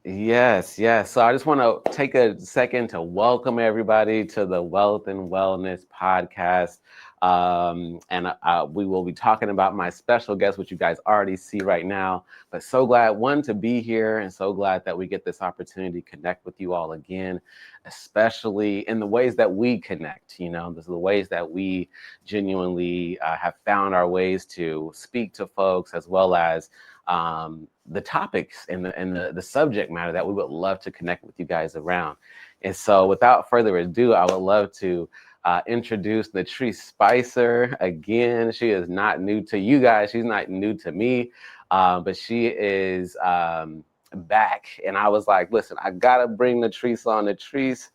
Yes, yes. So I just want to take a second to welcome everybody to the Wealth and Wellness podcast. And we will be talking about my special guest, which you guys already see right now. But so glad, one, to be here, and so glad that we get this opportunity to connect with you all again, especially in the ways that we connect. These are the ways that we genuinely have found our ways to speak to folks, as well as the topics and the subject matter that we would love to connect with you guys around. And so, without further ado, I would love to introduce Natriece Spicer again. She is not new to you guys. She's not new to me, but she is back. And I was like, listen, I gotta bring Natriece on. Natriece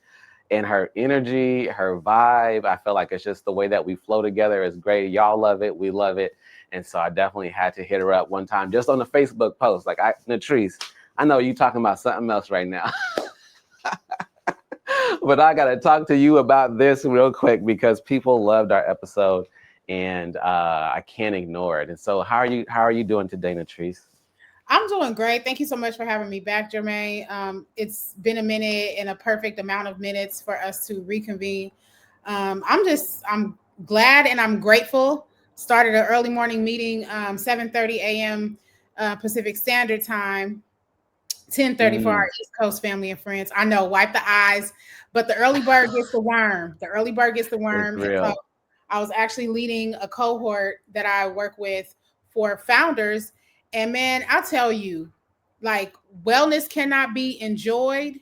and her energy, her vibe. I feel like it's just the way that we flow together is great. Y'all love it. We love it. And so I definitely had to hit her up one time just on the Facebook post. Like, Natriece, I know you talking about something else right now, but I got to talk to you about this real quick because people loved our episode and I can't ignore it. And so how are you doing today, Natriece? I'm doing great. Thank you so much for having me back, Jermaine. It's been a minute and a perfect amount of minutes for us to reconvene. I'm glad and I'm grateful. Started an early morning meeting, 7:30 a.m. Pacific Standard Time, 10:30 for our Mm, East Coast family and friends. I know, wipe the eyes, but the early bird gets the worm. The early bird gets the it's worm. And so real. I was actually leading a cohort that I work with for founders. And man, I'll tell you, like wellness cannot be enjoyed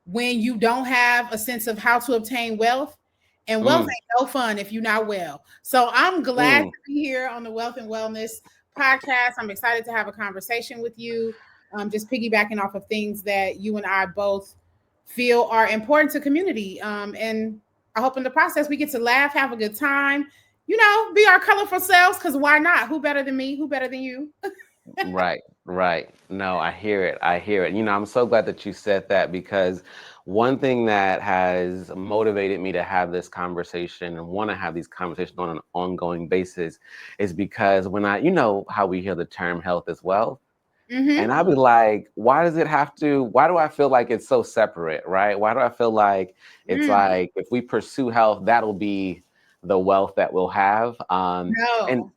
when you don't have a sense of how to obtain wealth. And wealth Mm, ain't no fun if you're not well. So I'm glad to mm. be here on the Wealth and Wellness podcast. I'm excited to have a conversation with you. Just piggybacking off of things that you and I both feel are important to community. And I hope in the process we get to laugh, have a good time, be our colorful selves. Because why not? Who better than me? Who better than you? Right, right. No, I hear it. I hear it. I'm so glad that you said that because one thing that has motivated me to have this conversation and want to have these conversations on an ongoing basis is because you know how we hear the term health as well. And Mm-hmm. I'll be like, why do I feel like it's so separate, right? Why do I feel like it's Mm. like if we pursue health, that'll be the wealth that we'll have? And No.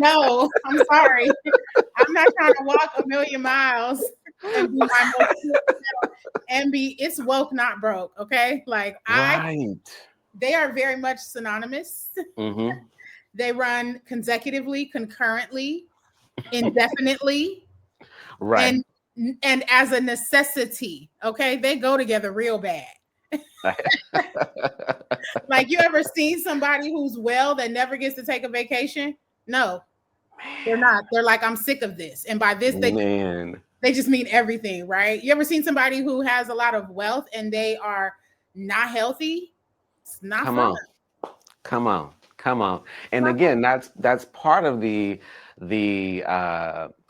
No, I'm sorry. I'm not trying to walk a million miles and be my most pure self and be it's woke, not broke. Okay. Like right. they are very much synonymous. Mm-hmm. They run consecutively, concurrently, indefinitely, Right. and and as a necessity. Okay. They go together real bad. Like you ever seen somebody who's well that never gets to take a vacation? No, they're not. They're like, I'm sick of this. And by this, Man, they just mean everything, right? You ever seen somebody who has a lot of wealth and they are not healthy? It's not come fun. on, come on, come on. It's And not fun. again, that's part of the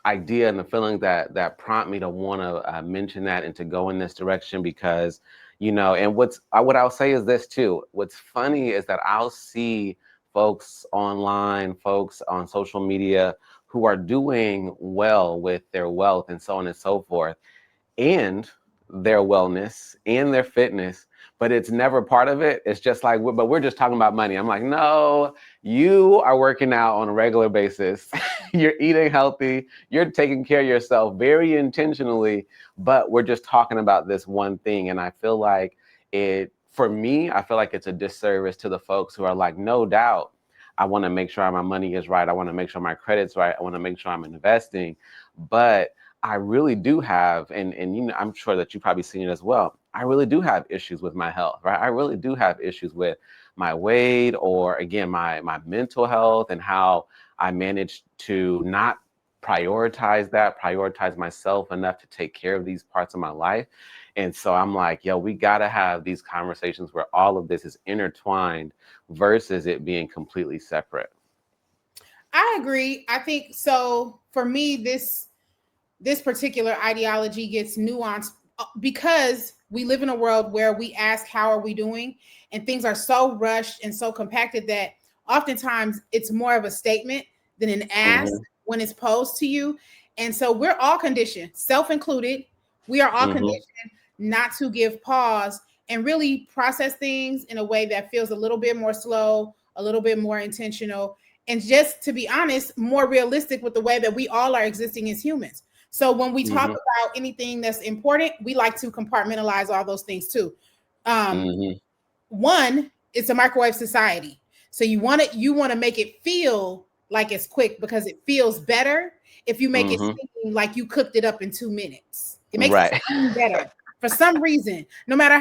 idea and the feeling that prompt me to want to mention that and to go in this direction because and what I'll say is this too. What's funny is that I'll see folks online, folks on social media who are doing well with their wealth and so on and so forth and their wellness and their fitness, but it's never part of it. It's just like, but we're just talking about money. I'm like, no, you are working out on a regular basis. You're eating healthy. You're taking care of yourself very intentionally, but we're just talking about this one thing. And I feel like for me, I feel like it's a disservice to the folks who are like, no doubt, I want to make sure my money is right. I want to make sure my credit's right. I want to make sure I'm investing. But I really do have, and I'm sure that you've probably seen it as well. I really do have issues with my health, right? I really do have issues with my weight, or again, my mental health, and how I manage to not prioritize myself enough to take care of these parts of my life. And so I'm like, yo, we gotta have these conversations where all of this is intertwined versus it being completely separate. I agree. I think so. For me, this particular ideology gets nuanced because we live in a world where we ask, "How are we doing?" and things are so rushed and so compacted that oftentimes it's more of a statement than an ask Hmm. when it's posed to you. And so we're all conditioned, self included. We are all Mm-hmm. conditioned not to give pause and really process things in a way that feels a little bit more slow, a little bit more intentional, and just to be honest, more realistic with the way that we all are existing as humans. So when we talk Mm-hmm. about anything that's important, we like to compartmentalize all those things too. Um, Mm-hmm. One, it's a microwave society. So you want to make it feel like it's quick because it feels better if you make it Mm-hmm. seem like you cooked it up in 2 minutes. It makes it Right. seem better. For some reason, no matter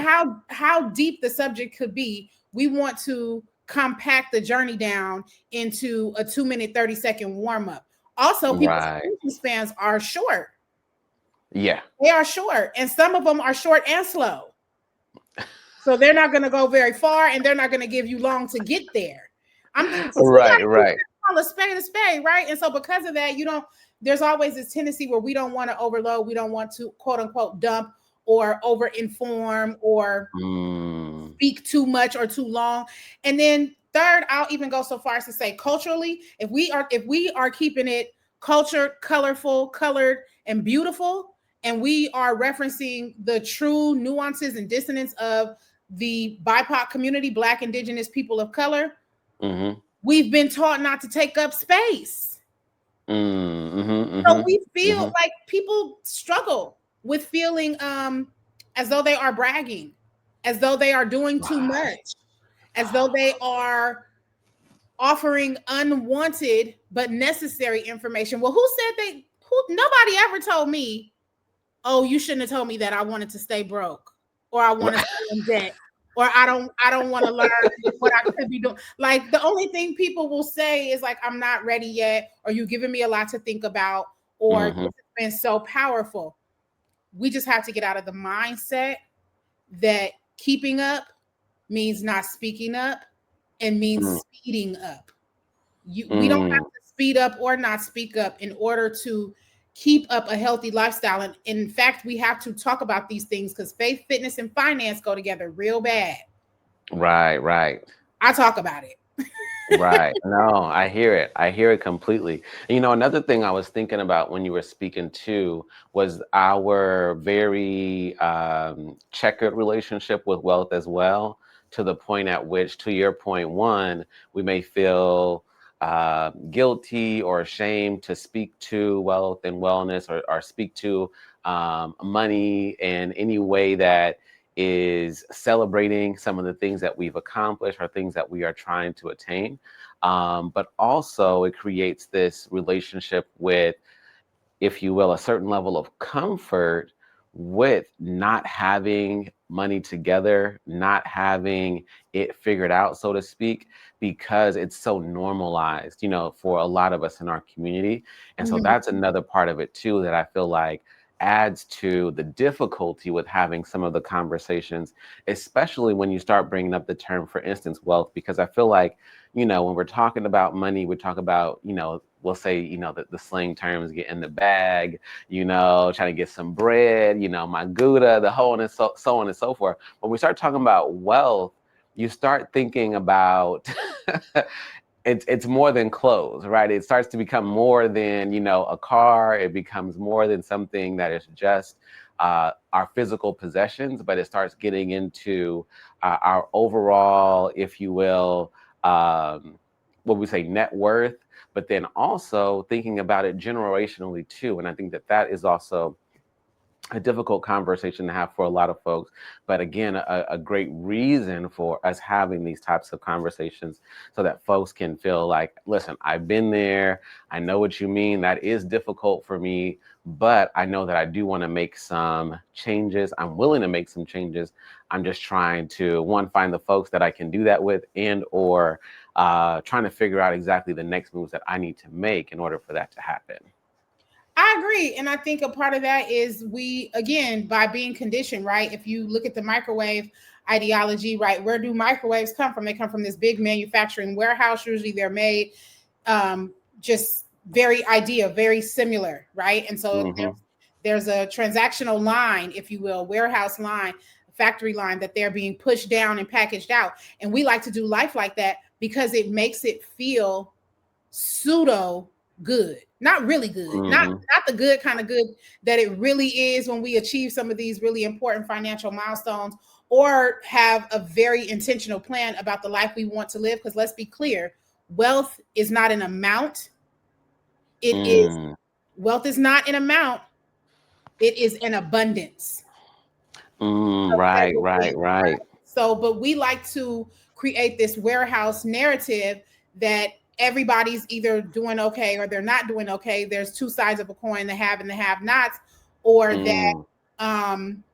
how deep the subject could be, we want to compact the journey down into a 2 minute, 30-second warm up. Also, people's Right. attention spans are short. Yeah. They are short, and some of them are short and slow. So they're not going to go very far, and they're not going to give you long to get there. So we got Right. to Right. call a spade, right? And so because of that, you don't. There's always this tendency where we don't want to overload, we don't want to quote unquote dump or over inform or Mm. speak too much or too long. And then third, I'll even go so far as to say culturally, if we are keeping it cultured, colorful, colored, and beautiful, and we are referencing the true nuances and dissonance of the BIPOC community, Black, Indigenous, people of color, Mm-hmm. we've been taught not to take up space. Mm-hmm. So Mm-hmm. we feel Mm-hmm. like people struggle with feeling as though they are bragging, as though they are doing too Right. much, as though they are offering unwanted but necessary information. Well, who said they who nobody ever told me, "Oh, you shouldn't have told me that I wanted to stay broke or I want to Right. stay in debt or I don't want to learn what I could be doing." Like the only thing people will say is like I'm not ready yet or you giving me a lot to think about or Mm-hmm. this has been so powerful. We just have to get out of the mindset that keeping up means not speaking up and means speeding up. We don't have Mm. to speed up or not speak up in order to keep up a healthy lifestyle. And in fact, we have to talk about these things because faith, fitness, and finance go together real bad. Right. Right. I talk about it. Right. No, I hear it. I hear it completely. And, another thing I was thinking about when you were speaking too was our very checkered relationship with wealth as well, to the point at which, to your point, one, we may feel guilty or ashamed to speak to wealth and wellness or speak to money in any way that is celebrating some of the things that we've accomplished or things that we are trying to attain. But also, it creates this relationship with, if you will, a certain level of comfort with not having money together, not having it figured out, so to speak, because it's so normalized, for a lot of us in our community. And so Mhm. that's another part of it too that I feel like adds to the difficulty with having some of the conversations, especially when you start bringing up the term, for instance, wealth, because I feel like, when we're talking about money, we talk about, we'll say, the slang terms, get in the bag, trying to get some bread, my Gouda, the whole, and so on and so forth. When we start talking about wealth, you start thinking about it's more than clothes, right? It starts to become more than, a car. It becomes more than something that is just our physical possessions, but it starts getting into our overall, if you will, what we say, net worth, but then also thinking about it generationally too. And I think that that is also a difficult conversation to have for a lot of folks, but again, a great reason for us having these types of conversations, so that folks can feel like, listen, I've been there, I know what you mean, that is difficult for me, but I know that I do want to make some changes, I'm willing to make some changes. I'm just trying to, one, find the folks that I can do that with, and or trying to figure out exactly the next moves that I need to make in order for that to happen. I agree. And I think a part of that is we, again, by being conditioned, right? If you look at the microwave ideology, right, where do microwaves come from? They come from this big manufacturing warehouse. Usually they're made just very similar, right? And so Hmm. there's a transactional line, if you will, warehouse line, factory line that they're being pushed down and packaged out. And we like to do life like that because it makes it feel pseudo good, not really good, not the good kind of good that it really is when we achieve some of these really important financial milestones, or have a very intentional plan about the life we want to live. Because let's be clear, wealth is not an amount. It is wealth is not an amount. It is an abundance. Right, right, right. So, but we like to create this warehouse narrative that everybody's either doing okay or they're not doing okay. There's two sides of a coin, the have and the have nots, or that um,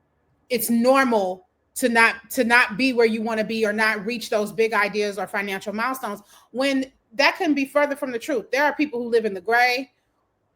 it's normal to not be where you want to be or not reach those big ideas or financial milestones, when that couldn't be further from the truth. There are people who live in the gray,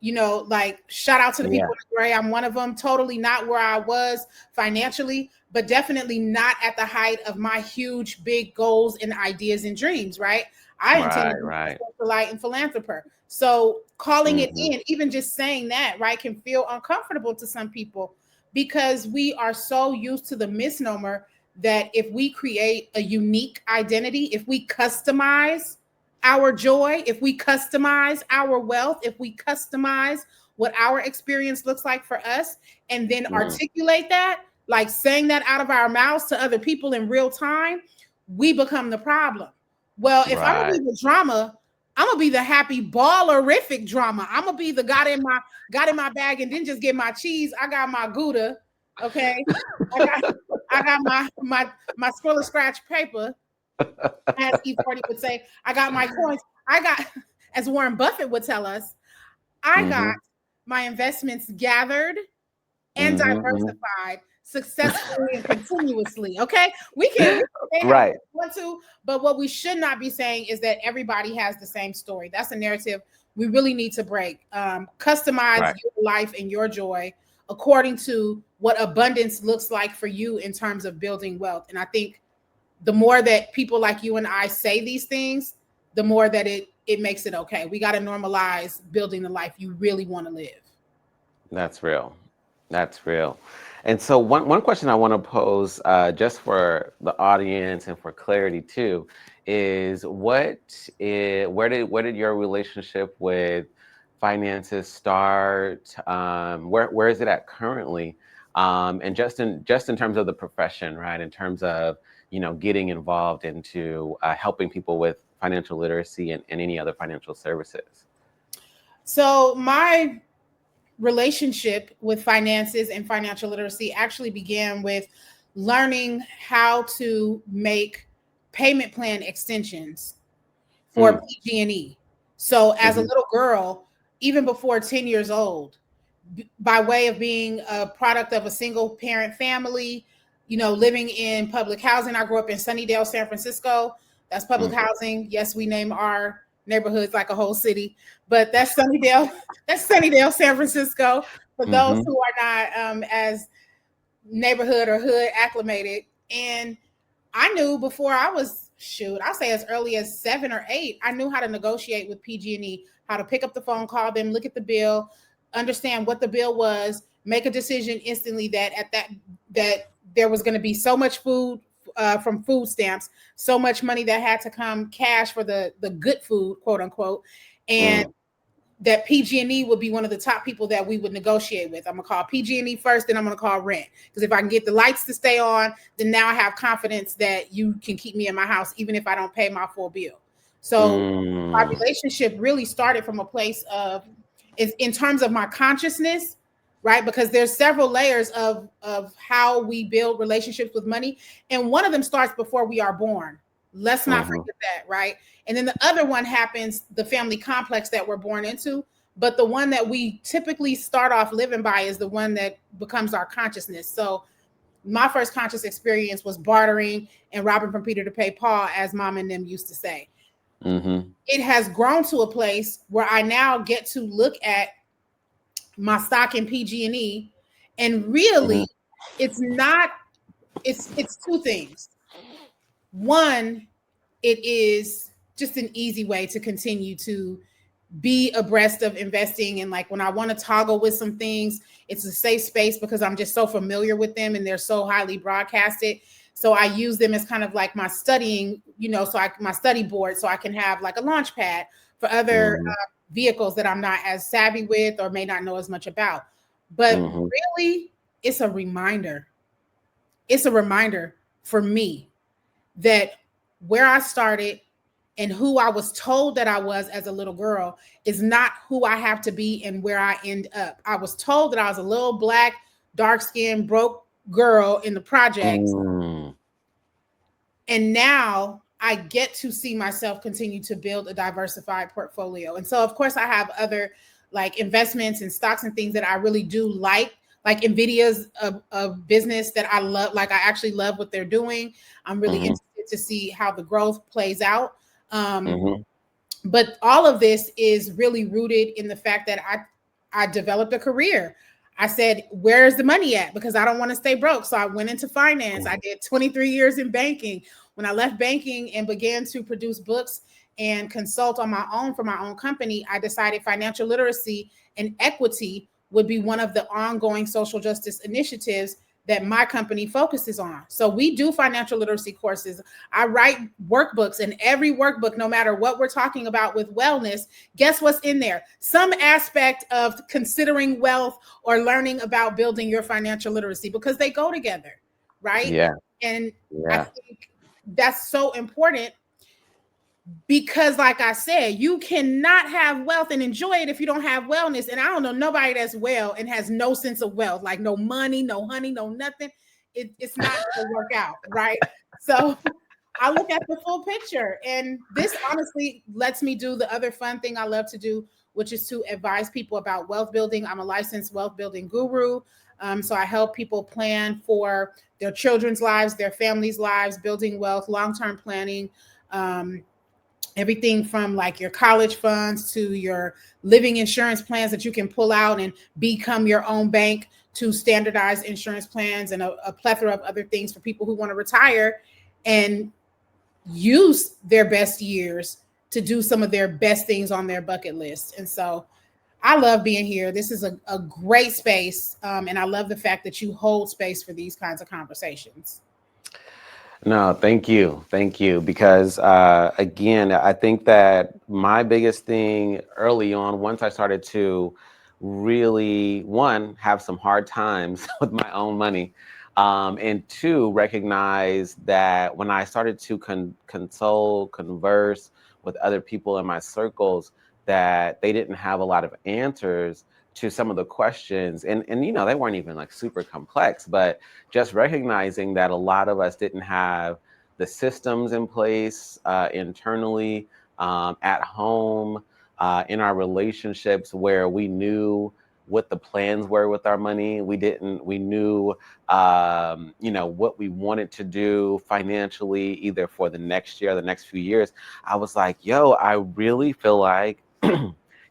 like shout out to the people in the gray. I'm one of them. Totally not where I was financially, but definitely not at the height of my huge, big goals and ideas and dreams, right? I intend to be a socialite and philanthropist. So calling it in, even just saying that, right, can feel uncomfortable to some people, because we are so used to the misnomer that if we create a unique identity, if we customize our joy, if we customize our wealth, if we customize what our experience looks like for us, and then articulate that, like saying that out of our mouths to other people in real time, we become the problem. Well, if I'm gonna be the drama, I'm gonna be the happy ballerific drama. I'm gonna be the got in my bag and didn't just get my cheese. I got my Gouda. Okay. I got my Skrilla scratch paper. As E40 would say, I got my coins. I got, as Warren Buffett would tell us, I got my investments gathered and diversified successfully and continuously. Okay, we can say that if we want to, but what we should not be saying is that everybody has the same story. That's a narrative we really need to break. Customize your life and your joy according to what abundance looks like for you in terms of building wealth. And I think the more that people like you and I say these things, the more that it makes it okay. We got to normalize building the life you really want to live. That's real. That's real. And so one question I want to pose, just for the audience and for clarity too, is where did your relationship with finances start? Where is it at currently? And just in terms of the profession, right? In terms of getting involved into helping people with financial literacy and any other financial services. So my relationship with finances and financial literacy actually began with learning how to make payment plan extensions for PG&E. So as a little girl, even before 10 years old, by way of being a product of a single parent family, living in public housing. I grew up in Sunnydale, San Francisco. That's public housing. Yes, we name our neighborhoods like a whole city, but that's Sunnydale. That's Sunnydale, San Francisco. For those who are not as neighborhood or hood acclimated. And I knew before I was, I'll say as early as 7 or 8, I knew how to negotiate with PG&E, how to pick up the phone, call them, look at the bill, understand what the bill was, make a decision instantly that that there was going to be so much food from food stamps, so much money that had to come cash for the good food, quote unquote, and that PG&E would be one of the top people that we would negotiate with. I'm gonna call PG&E first, then I'm gonna call rent, because if I can get the lights to stay on, then now I have confidence that you can keep me in my house even if I don't pay my full bill. So my relationship really started from a place of, in terms of my consciousness, right? Because there's several layers of how we build relationships with money, and one of them starts before we are born. Let's not forget that, right? And then the other one happens, the family complex that we're born into. But the one that we typically start off living by is the one that becomes our consciousness. So my first conscious experience was bartering and robbing from Peter to pay Paul, as mom and them used to say. It has grown to a place where I now get to look at my stock in PG&E, and really it's two things. One, it is just an easy way to continue to be abreast of investing. And like when I want to toggle with some things, it's a safe space because I'm just so familiar with them and they're so highly broadcasted. So I use them as kind of like my studying, my study board, so I can have like a launch pad for other vehicles that I'm not as savvy with or may not know as much about. But Mm-hmm. really, it's a reminder. It's a reminder for me that where I started and who I was told that I was as a little girl is not who I have to be and where I end up. I was told that I was a little black, dark skinned, broke girl in the projects. Mm. And now I get to see myself continue to build a diversified portfolio. And so, of course, I have other like investments and stocks and things that I really do like Nvidia's a business that I love. Like I actually love what they're doing. I'm really Mm-hmm. interested to see how the growth plays out. Um, Mm-hmm. but all of this is really rooted in the fact that I developed a career. I said, where's the money at? Because I don't want to stay broke. So I went into finance. I did 23 years in banking. When I left banking and began to produce books and consult on my own for my own company, I decided financial literacy and equity would be one of the ongoing social justice initiatives that my company focuses on. So we do financial literacy courses. I write workbooks, and every workbook, no matter what we're talking about with wellness, guess what's in there? Some aspect of considering wealth or learning about building your financial literacy, because they go together, right? Yeah. And I Yeah. think that's so important because, like I said, you cannot have wealth and enjoy it if you don't have wellness. And I don't know nobody that's well and has no sense of wealth, like no money, no honey, no nothing. It's not gonna work out, right? So I look at the full picture, and this honestly lets me do the other fun thing I love to do, which is to advise people about wealth building. I'm a licensed wealth building guru. So I help people plan for their children's lives, their families' lives, building wealth, long term planning. Um, Everything from like your college funds to your living insurance plans that you can pull out and become your own bank, to standardized insurance plans and a plethora of other things for people who want to retire and use their best years to do some of their best things on their bucket list. And so I love being here. This is a great space. And I love the fact that you hold space for these kinds of conversations. No, thank you. Thank you. Because again, I think that my biggest thing early on, once I started to really, one, have some hard times with my own money, and two, recognize that when I started to console, converse with other people in my circles, that they didn't have a lot of answers to some of the questions. And you know, they weren't even like super complex, but just recognizing that a lot of us didn't have the systems in place internally, at home, in our relationships where we knew what the plans were with our money. We knew, you know, what we wanted to do financially, either for the next year or the next few years. I was like, yo, I really feel like,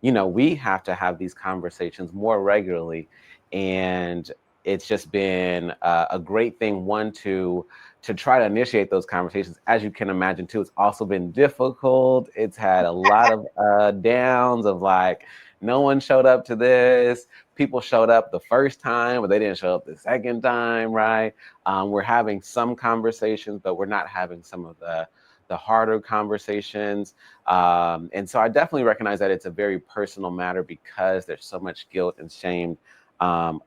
you know, we have to have these conversations more regularly. And it's just been a great thing, one, to try to initiate those conversations. As you can imagine, too, it's also been difficult. It's had a lot of downs of like, no one showed up to this. People showed up the first time, but they didn't show up the second time, right? We're having some conversations, but we're not having some of the harder conversations. And so I definitely recognize that it's a very personal matter because there's so much guilt and shame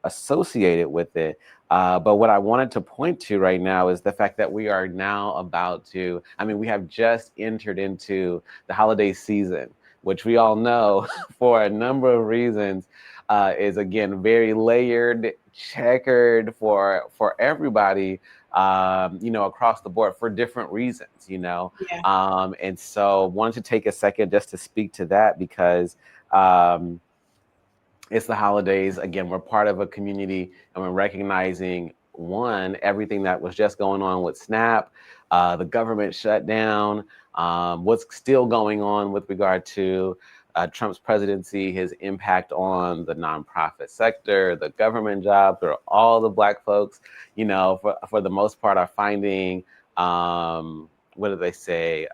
associated with it. But what I wanted to point to right now is the fact that we are now about to, I mean, we have just entered into the holiday season, which we all know for a number of reasons is again very layered, checkered for everybody, you know, across the board for different reasons, you know. Yeah. And so wanted to take a second just to speak to that because um, it's the holidays. Again, we're part of a community and we're recognizing one, everything that was just going on with SNAP, the government shutdown, what's still going on with regard to Trump's presidency, his impact on the nonprofit sector, the government jobs, or all the Black folks, you know, for the most part, are finding, what do they say,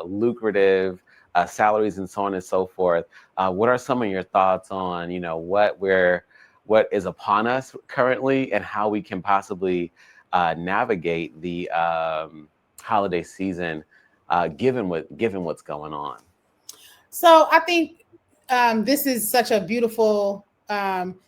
lucrative salaries and so on and so forth. What are some of your thoughts on, you know, what is upon us currently and how we can possibly navigate the holiday season, given what's going on? So I think this is such a beautiful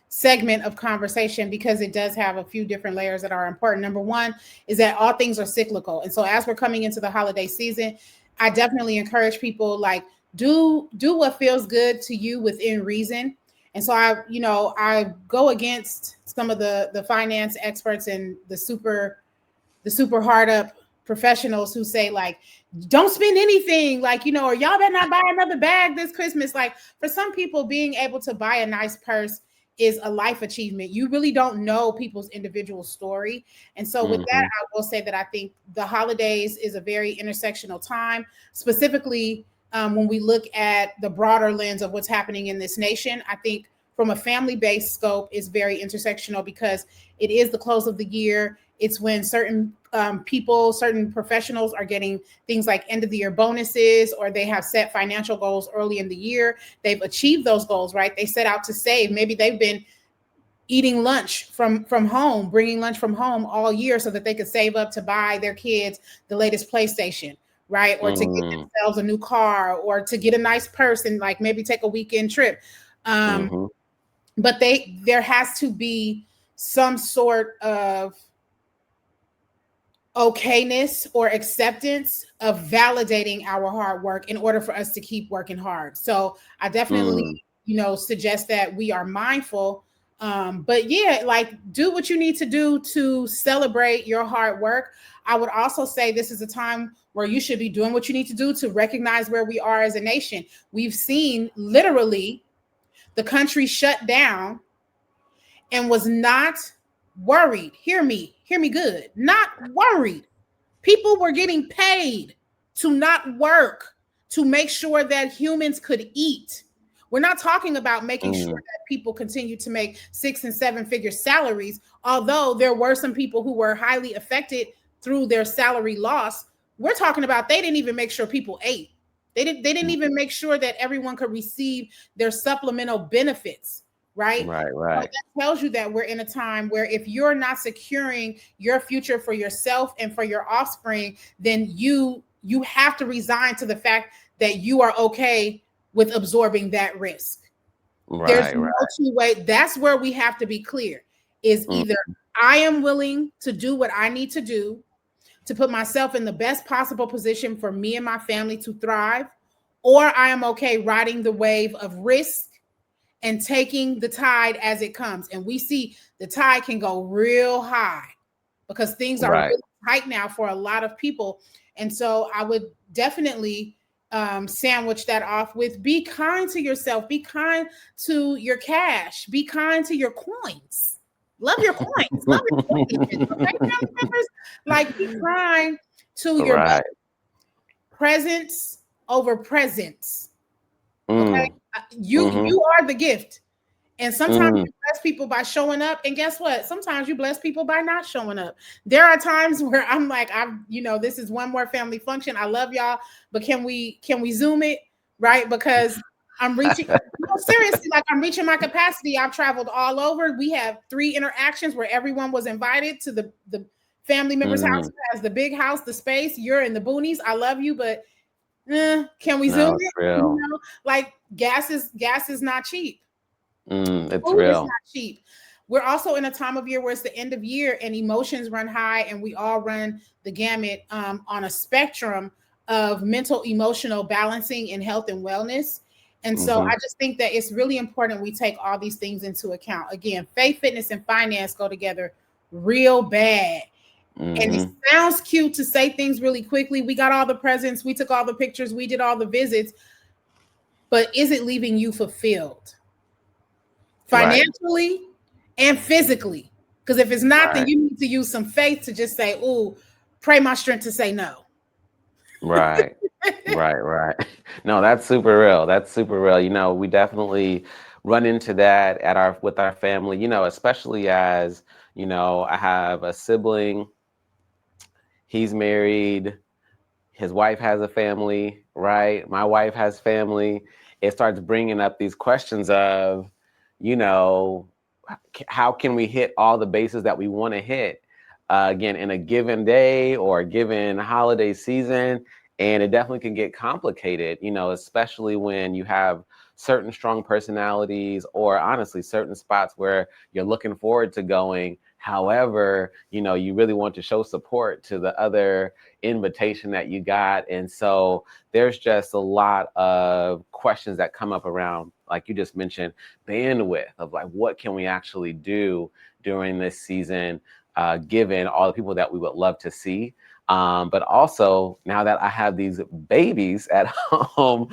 segment of conversation because it does have a few different layers that are important. Number one is that all things are cyclical. And so as we're coming into the holiday season, I definitely encourage people like do what feels good to you within reason. And so I go against some of the finance experts and the super hard up professionals who say like don't spend anything, like, or y'all better not buy another bag this Christmas. Like, for some people, being able to buy a nice purse is a life achievement. You really don't know people's individual story. And so with that, Mm-hmm. I will say that I think the holidays is a very intersectional time, specifically when we look at the broader lens of what's happening in this nation. I think from a family-based scope is very intersectional because it is the close of the year. It's when certain people, certain professionals are getting things like end of the year bonuses, or they have set financial goals early in the year. They've achieved those goals, right? They set out to save. Maybe they've been eating lunch from home, bringing lunch from home all year so that they could save up to buy their kids the latest PlayStation, right? Or to get Mm-hmm. themselves a new car, or to get a nice purse and like maybe take a weekend trip. Um, Mm-hmm. but there has to be some sort of okayness or acceptance of validating our hard work in order for us to keep working hard. So I definitely, Mm. suggest that we are mindful. But yeah, like do what you need to do to celebrate your hard work. I would also say this is a time where you should be doing what you need to do to recognize where we are as a nation. We've seen literally the country shut down and was not worried. Hear me good. Not worried. People were getting paid to not work, to make sure that humans could eat. We're not talking about making sure Mm. that people continue to make 6 and 7 figure salaries, although there were some people who were highly affected through their salary loss. We're talking about they didn't even make sure people ate. They didn't even make sure that everyone could receive their supplemental benefits, right? Right, So right. that tells you that we're in a time where if you're not securing your future for yourself and for your offspring, then you have to resign to the fact that you are okay with absorbing that risk. There's Right, no right. two way. That's where we have to be clear. Is Mm. either I am willing to do what I need to do to put myself in the best possible position for me and my family to thrive, or I am okay riding the wave of risk and taking the tide as it comes. And we see the tide can go real high because things are Right. really tight now for a lot of people. And so I would definitely sandwich that off with be kind to yourself, be kind to your cash, be kind to your coins. Love your coins, love your coins. Okay, family members, like be kind to your Right. presence over presence. Okay, Mm. you Mm-hmm. you are the gift. And sometimes Mm. you bless people by showing up. And guess what? Sometimes you bless people by not showing up. There are times where I'm like, this is one more family function. I love y'all, but can we zoom it? Right? Because I'm reaching, no, seriously, like I'm reaching my capacity. I've traveled all over. We have 3 interactions where everyone was invited to the family member's house Mm. who has the big house, the space. You're in the boonies. I love you, but can we zoom No, it's it? real. Like gas is not cheap. It's Food is real. not cheap. We're also in a time of year where it's the end of year and emotions run high, and we all run the gamut on a spectrum of mental, emotional balancing and health and wellness. And so Mm-hmm. I just think that it's really important we take all these things into account. Again, faith, fitness, and finance go together real bad. And it Mm-hmm. sounds cute to say things really quickly. We got all the presents, we took all the pictures, we did all the visits, but is it leaving you fulfilled? Right. Financially and physically. Because if it's not, then Right. you need to use some faith to just say, "Ooh, pray my strength to say no." Right. Right, right. No, that's super real. That's super real. We definitely run into that at our with our family, especially as, I have a sibling, he's married, his wife has a family, right? My wife has family. It starts bringing up these questions of, you know, how can we hit all the bases that we want to hit again in a given day or a given holiday season? And it definitely can get complicated, especially when you have certain strong personalities, or honestly, certain spots where you're looking forward to going. However, you really want to show support to the other invitation that you got. And so there's just a lot of questions that come up around, like you just mentioned, bandwidth of like, what can we actually do during this season, given all the people that we would love to see. But also, now that I have these babies at home,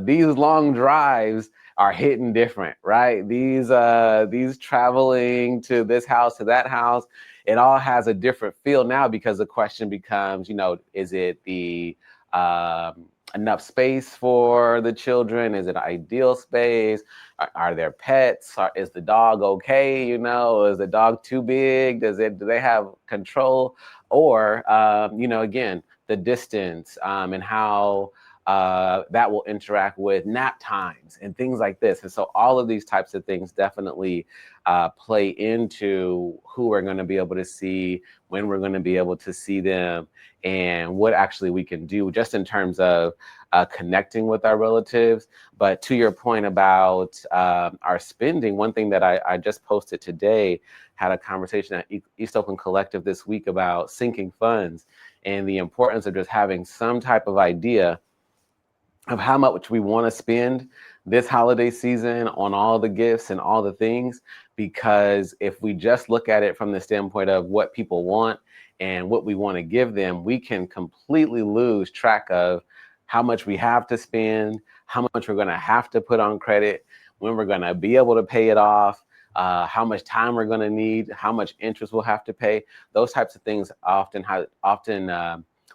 these long drives are hitting different, right? These traveling to this house to that house, it all has a different feel now, because the question becomes, is it the enough space for the children? Is it an ideal space? Are there pets? Is the dog okay? Is the dog too big? Do they have control? Or again, the distance, and how that will interact with nap times and things like this. And so all of these types of things definitely play into who we're going to be able to see, when we're going to be able to see them, and what actually we can do just in terms of connecting with our relatives. But to your point about our spending, one thing that I just posted today, had a conversation at East Oakland Collective this week about sinking funds and the importance of just having some type of idea of how much we want to spend this holiday season on all the gifts and all the things. Because if we just look at it from the standpoint of what people want and what we want to give them, we can completely lose track of how much we have to spend, how much we're going to have to put on credit, when we're going to be able to pay it off, how much time we're going to need, how much interest we'll have to pay. Those types of things often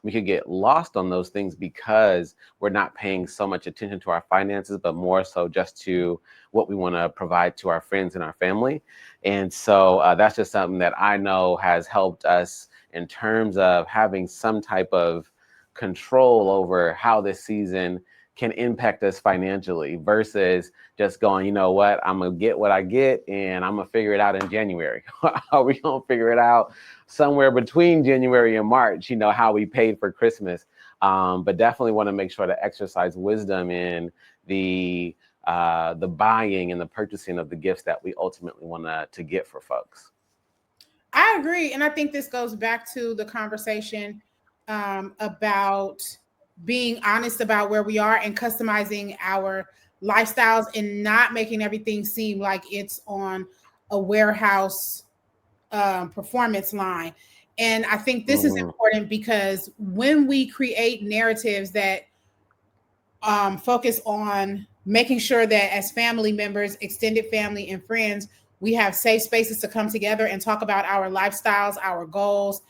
we could get lost on those things, because we're not paying so much attention to our finances, but more so just to what we want to provide to our friends and our family. And so that's just something that I know has helped us in terms of having some type of control over how this season can impact us financially, versus just going, you know what, I'm going to get what I get and I'm going to figure it out in January. Are we going to figure it out somewhere between January and March, how we paid for Christmas? But definitely want to make sure to exercise wisdom in the buying and the purchasing of the gifts that we ultimately want to get for folks. I agree. And I think this goes back to the conversation about being honest about where we are and customizing our lifestyles and not making everything seem like it's on a warehouse performance line. And I think this is important, because when we create narratives that focus on making sure that as family members, extended family, and friends, we have safe spaces to come together and talk about our lifestyles, our goals,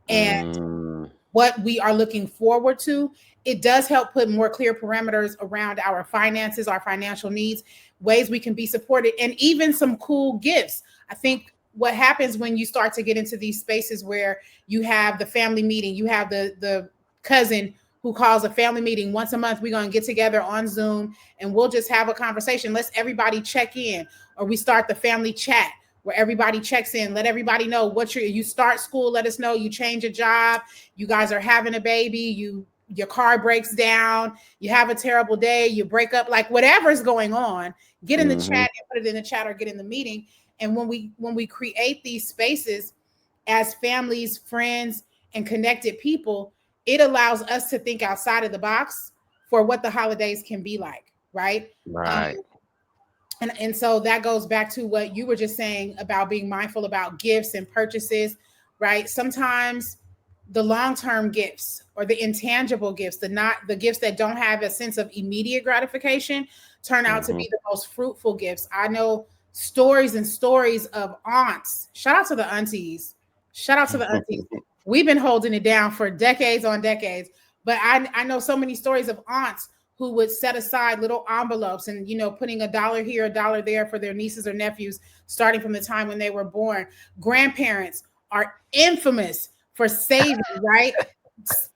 and what we are looking forward to. It does help put more clear parameters around our finances, our financial needs, ways we can be supported, and even some cool gifts. I think what happens when you start to get into these spaces where you have the family meeting, you have the cousin who calls a family meeting once a month. We're going to get together on Zoom and we'll just have a conversation. Let's everybody check in. Or we start the family chat where everybody checks in. Let everybody know what you start school. Let us know you change a job. You guys are having a baby. Your car breaks down. You have a terrible day. You break up, like whatever's going on, get in the chat and put it in the chat, or get in the meeting. And when we create these spaces as families, friends, and connected people, it allows us to think outside of the box for what the holidays can be like, right? Right. And so that goes back to what you were just saying about being mindful about gifts and purchases, right? Sometimes the long-term gifts, or the intangible gifts, the gifts that don't have a sense of immediate gratification, turn out to be the most fruitful gifts. I know stories and stories of aunts. Shout out to the aunties. Shout out to the aunties. We've been holding it down for decades on decades. But I know so many stories of aunts who would set aside little envelopes and, putting $1 here, $1 there for their nieces or nephews, starting from the time when they were born. Grandparents are infamous for saving, right?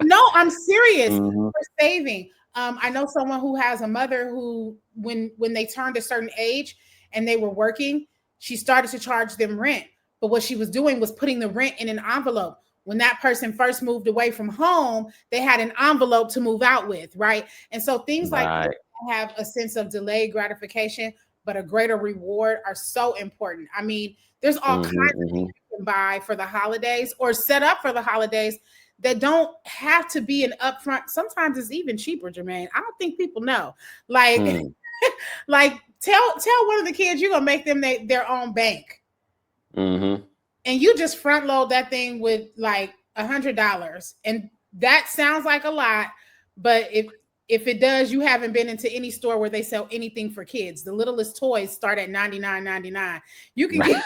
No, I'm serious, for saving. I know someone who has a mother who, when they turned a certain age and they were working, she started to charge them rent. But what she was doing was putting the rent in an envelope. When that person first moved away from home, they had an envelope to move out with, right? And so things like have a sense of delayed gratification, but a greater reward are so important. I mean, there's all kinds of things you can buy for the holidays or set up for the holidays that don't have to be an upfront. Sometimes it's even cheaper, Jermaine. I don't think people know. Like, like tell one of the kids you're gonna make them their own bank. And you just front load that thing with like $100. And that sounds like a lot, but if it does, you haven't been into any store where they sell anything for kids. The littlest toys start at $99.99. You can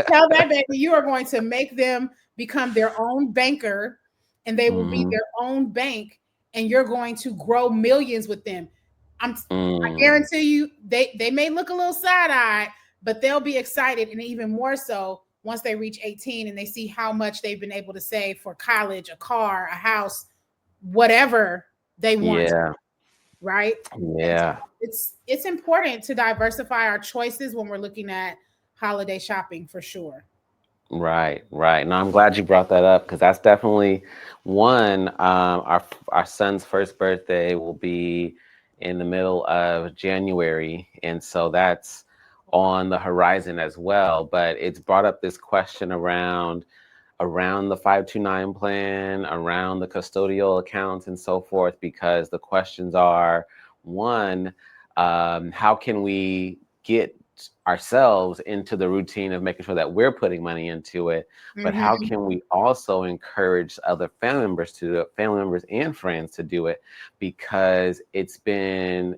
tell that baby you are going to make them become their own banker, and they will be their own bank, and you're going to grow millions with them. I guarantee you, they may look a little side-eyed, but they'll be excited, and even more so once they reach 18 and they see how much they've been able to save for college, a car, a house, whatever they want. Yeah. Right? Yeah. It's important to diversify our choices when we're looking at holiday shopping for sure. Right, right. No, I'm glad you brought that up because that's definitely one. Our son's first birthday will be in the middle of January, and so that's on the horizon as well. But it's brought up this question around the 529 plan, around the custodial accounts, and so forth, because the questions are one, how can we get ourselves into the routine of making sure that we're putting money into it, but how can we also encourage other family members to do it, family members and friends to do it, because it's new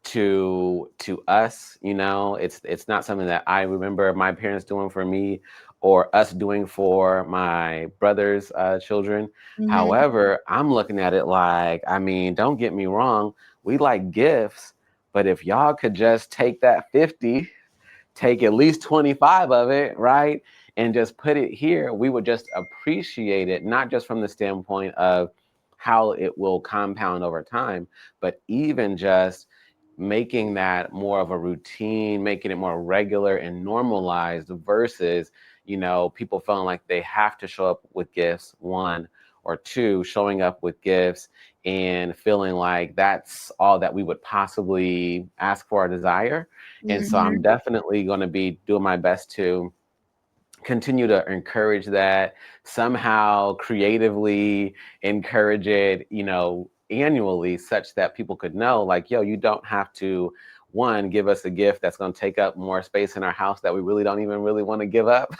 to us. It's not something that I remember my parents doing for me or us doing for my brother's children. However, I'm looking at it like, I mean, don't get me wrong, we like gifts, but if y'all could just take that 50, take at least 25 of it, right? And just put it here, we would just appreciate it, not just from the standpoint of how it will compound over time, but even just making that more of a routine, making it more regular and normalized versus, people feeling like they have to show up with gifts, one, or two, showing up with gifts and feeling like that's all that we would possibly ask for or desire. And so I'm definitely going to be doing my best to continue to encourage that, somehow creatively encourage it, annually, such that people could know, like, yo, you don't have to, one, give us a gift that's going to take up more space in our house that we really don't even really want to give up.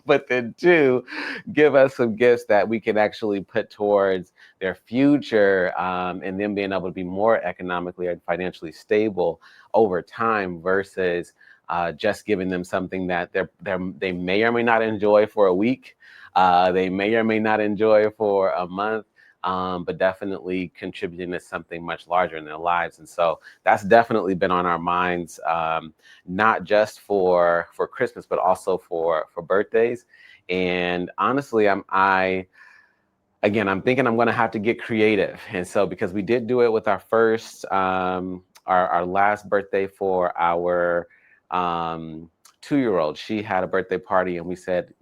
But then two, give us some gifts that we can actually put towards their future, and them being able to be more economically and financially stable over time versus just giving them something that they may or may not enjoy for a week. They may or may not enjoy for a month. But definitely contributing to something much larger in their lives. And so that's definitely been on our minds, not just for Christmas, but also for birthdays. And honestly, I'm thinking I'm going to have to get creative. And so, because we did do it with our first, our last birthday for our 2-year-old, she had a birthday party, and we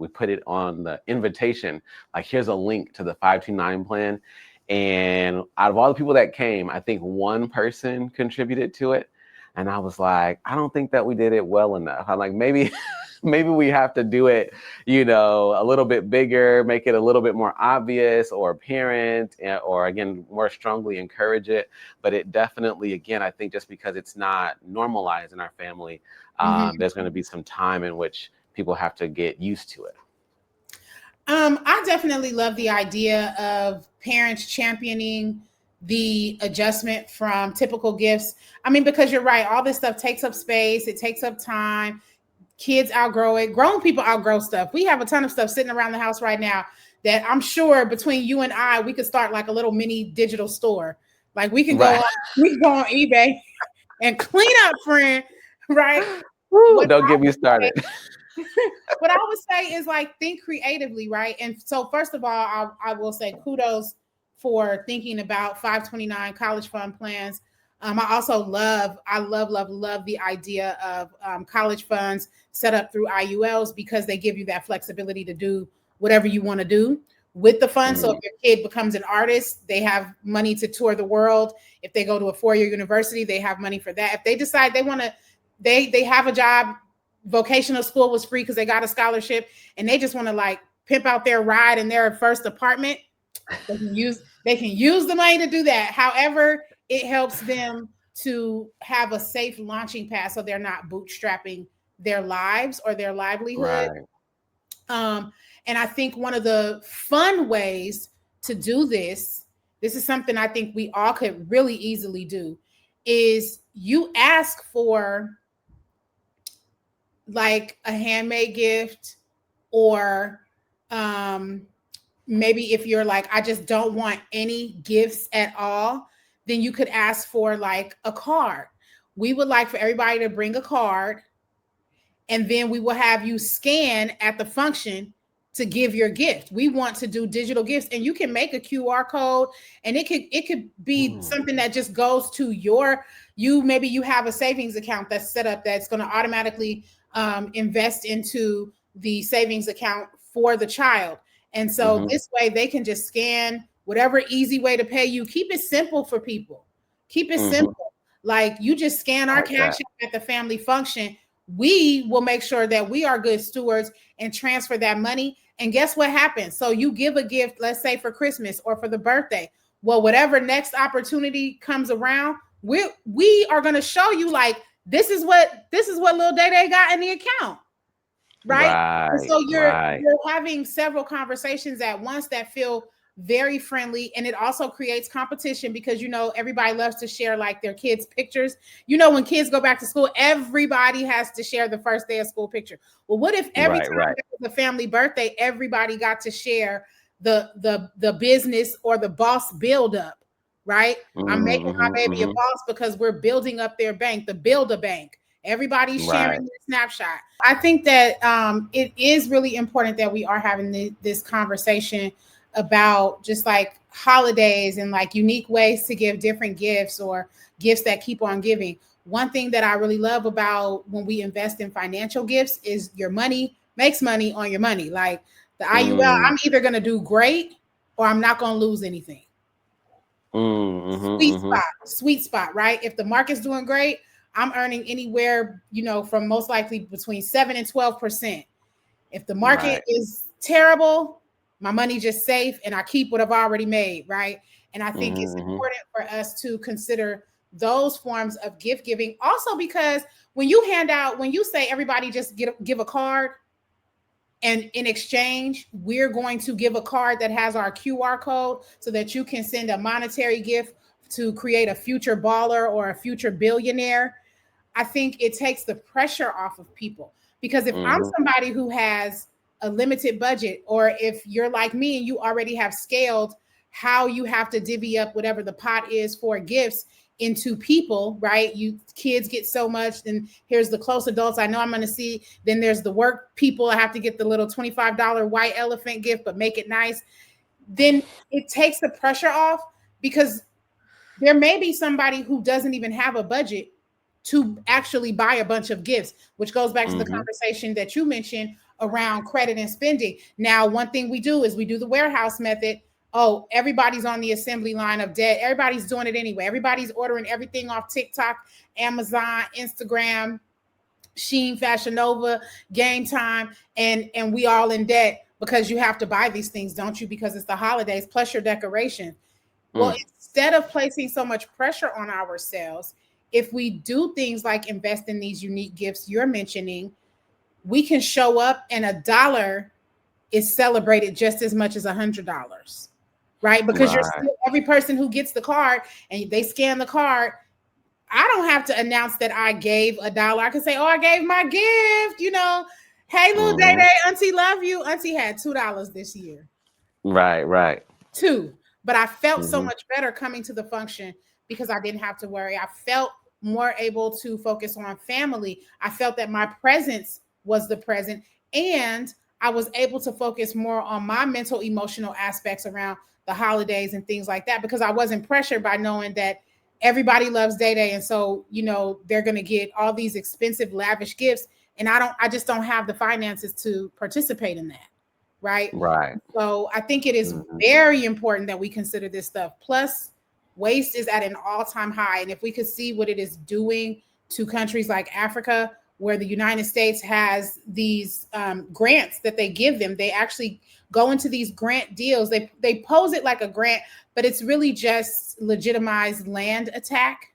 put it on the invitation, like, here's a link to the 529 plan. And out of all the people that came, I think one person contributed to it. And I was like, I don't think that we did it well enough. I'm like, maybe we have to do it, a little bit bigger, make it a little bit more obvious or apparent, or again, more strongly encourage it. But it definitely, again, I think just because it's not normalized in our family, there's going to be some time in which people have to get used to it. I definitely love the idea of parents championing the adjustment from typical gifts. I mean, because you're right, all this stuff takes up space, it takes up time. Kids outgrow it. Grown people outgrow stuff. We have a ton of stuff sitting around the house right now that I'm sure between you and I, we could start like a little mini digital store. Like we can go on eBay and clean up, friend. Right? Woo, don't get me started. What I would say is, like, think creatively, right? And so first of all, I will say kudos for thinking about 529 college fund plans. I also love the idea of college funds set up through IULs, because they give you that flexibility to do whatever you want to do with the funds. So if Mm. your kid becomes an artist, they have money to tour the world. If they go to a 4-year university, they have money for that. If they decide they want to, they have a job, vocational school was free because they got a scholarship, and they just want to like pimp out their ride in their first apartment, they can use the money to do that. However, it helps them to have a safe launching pad so they're not bootstrapping their lives or their livelihood. Right. Um, and I think one of the fun ways to do this is something I think we all could really easily do, is you ask for like a handmade gift, or um, maybe if you're like, I just don't want any gifts at all, then you could ask for like a card. We would like for everybody to bring a card, and then we will have you scan at the function to give your gift. We want to do digital gifts, and you can make a QR code, and it could be Mm. something that just goes to maybe you have a savings account that's set up that's going to automatically invest into the savings account for the child. And so Mm-hmm. this way they can just scan whatever easy way to pay you. Keep it simple for people. Keep it Mm-hmm. simple. Like, you just scan our Like cash that. app at the family function. We will make sure that we are good stewards and transfer that money. And guess what happens? So you give a gift, let's say for Christmas or for the birthday. Well, whatever next opportunity comes around, we are going to show you like, this is what little Day Day got in the account, right? And Right. so you're Right. you're having several conversations at once that feel very friendly, and it also creates competition because everybody loves to share like their kids' pictures. When kids go back to school, everybody has to share the first day of school picture. Well, what if every Right. time Right. there was a family birthday, everybody got to share the business or the boss build up, right? I'm making my Mm-hmm. baby a Mm-hmm. boss because we're building up their bank, the build a bank. Everybody's sharing Right. their snapshot. I think that it is really important that we are having this conversation about just like holidays and like unique ways to give different gifts or gifts that keep on giving. One thing that I really love about when we invest in financial gifts is your money makes money on your money. Like the IUL, Mm. I'm either going to do great or I'm not going to lose anything. Mm-hmm. Sweet Mm-hmm. spot, sweet spot, right? If the market's doing great, I'm earning anywhere, from most likely between 7 and 12%. If the market Right. is terrible, my money just safe and I keep what I've already made, right? And I think it's Mm-hmm. important for us to consider those forms of gift giving. Also, because when you say everybody just give a card, and in exchange, we're going to give a card that has our QR code so that you can send a monetary gift to create a future baller or a future billionaire. I think it takes the pressure off of people, because if I'm Mm-hmm. somebody who has a limited budget, or if you're like me and you already have scaled how you have to divvy up whatever the pot is for gifts into people, right? You kids get so much, then here's the close adults I know I'm going to see, then there's the work people, I have to get the little $25 white elephant gift but make it nice. Then it takes the pressure off, because there may be somebody who doesn't even have a budget to actually buy a bunch of gifts, which goes back to the Mm-hmm. conversation that you mentioned around credit and spending. Now, one thing we do is we do the warehouse method. Oh, everybody's on the assembly line of debt. Everybody's doing it anyway. Everybody's ordering everything off TikTok, Amazon, Instagram, Sheen, Fashion Nova, Game Time, and we all in debt because you have to buy these things, don't you? Because it's the holidays plus your decoration. Well, Mm. instead of placing so much pressure on ourselves, if we do things like invest in these unique gifts you're mentioning, we can show up and $1 is celebrated just as much as $100, right? Because you're Right. still, every person who gets the card and they scan the card, I don't have to announce that I gave $1. I can say, oh, I gave my gift. Hey, little Day Mm-hmm. Day, Auntie love you. Auntie had $2 this year. Right. Right. Two. But I felt so Mm-hmm. much better coming to the function because I didn't have to worry. I felt more able to focus on family. I felt that my presence was the present, and I was able to focus more on my mental, emotional aspects around the holidays and things like that, because I wasn't pressured by knowing that everybody loves Day Day. And so, they're going to get all these expensive, lavish gifts. And I just don't have the finances to participate in that. right? Right. So I think it is Mhm. very important that we consider this stuff. Plus, waste is at an all-time high. And if we could see what it is doing to countries like Africa, where the United States has these grants that they give them, they actually go into these grant deals. They pose it like a grant, but it's really just legitimized land attack.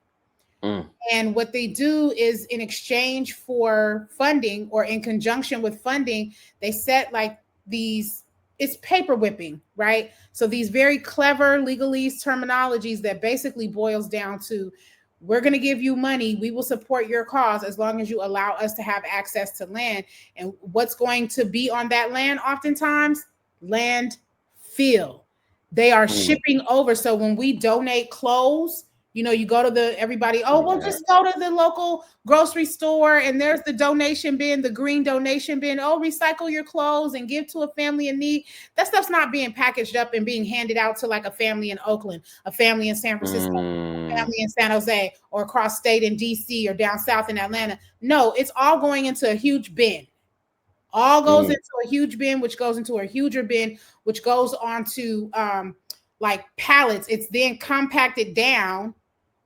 Mm. And what they do is, in exchange for funding or in conjunction with funding, they set like these, it's paper whipping, right? So these very clever legalese terminologies that basically boils down to, we're going to give you money. We will support your cause as long as you allow us to have access to land. And what's going to be on that land? Oftentimes, land fill. They are Mm. shipping over. So when we donate clothes, you go to the everybody, oh, well, Yeah. just go to the local grocery store and there's the donation bin, the green donation bin. Oh, recycle your clothes and give to a family in need. That stuff's not being packaged up and being handed out to like a family in Oakland, a family in San Francisco, a Mm. family in San Jose, or across state in DC or down south in Atlanta. No, it's all going into a huge bin. All goes Mm. into a huge bin, which goes into a huger bin, which goes onto like pallets. It's then compacted down,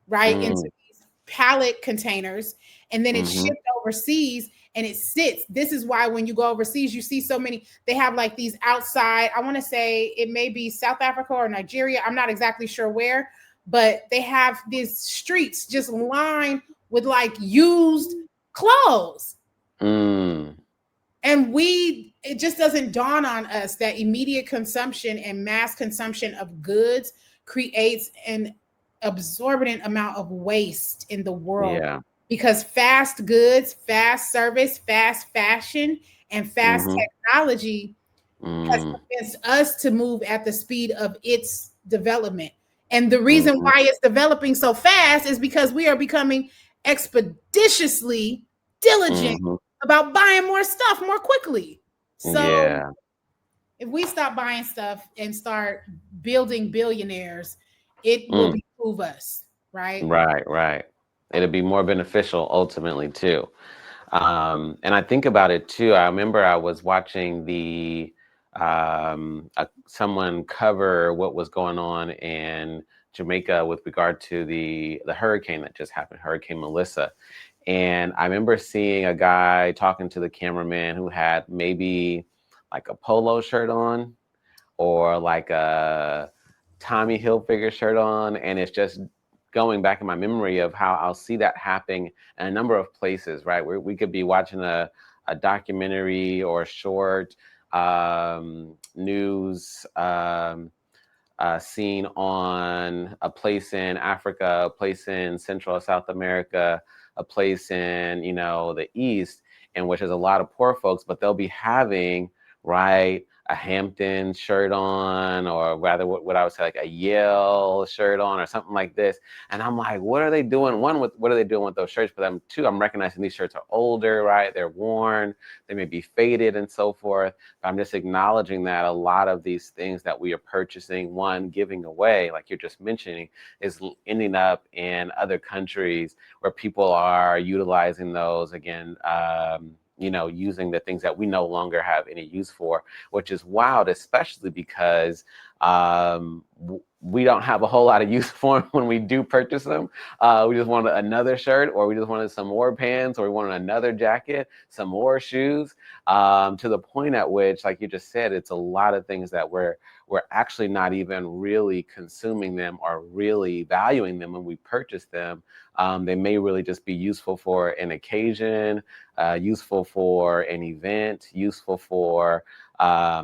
right, into Mm. these pallet containers, and then it's Mhm. shipped overseas and it sits. This is why when you go overseas, you see so many, they have like these outside, I want to say it may be South Africa or Nigeria. I'm not exactly sure where, but they have these streets just lined with like used clothes. Mm. And it just doesn't dawn on us that immediate consumption and mass consumption of goods creates an absorbent amount of waste in the world, Yeah. because fast goods, fast service, fast fashion, and fast Mhm. technology has Mm. convinced us to move at the speed of its development. And the reason Mhm. why it's developing so fast is because we are becoming expeditiously diligent Mhm. about buying more stuff more quickly. So Yeah. if we stop buying stuff and start building billionaires, it will Mm. behoove us, right? Right, right. It'd be more beneficial ultimately too. And I think about it too. I remember I was watching someone cover what was going on in Jamaica with regard to the hurricane that just happened, Hurricane Melissa. And I remember seeing a guy talking to the cameraman who had maybe like a polo shirt on or like a Tommy Hilfiger shirt on, and it's just going back in my memory of how I'll see that happening in a number of places, right? Where we could be watching a documentary or a short news scene on a place in Africa, a place in Central or South America, a place in, the East, in which there's a lot of poor folks, but they'll be having, right, a Hampton shirt on, or rather what I would say like a Yale shirt on or something like this. And I'm like, what are they doing? One, what are they doing with those shirts? But two, I'm recognizing these shirts are older, right? They're worn, they may be faded and so forth. I'm just acknowledging that a lot of these things that we are purchasing, one, giving away, like you're just mentioning, is ending up in other countries where people are utilizing those again. Using the things that we no longer have any use for, which is wild, especially because we don't have a whole lot of use for them when we do purchase them. We just wanted another shirt, or we just wanted some more pants, or we wanted another jacket, some more shoes, to the point at which, like you just said, it's a lot of things that we're actually not even really consuming them or really valuing them when we purchase them. They may really just be useful for an occasion, useful for an event, useful for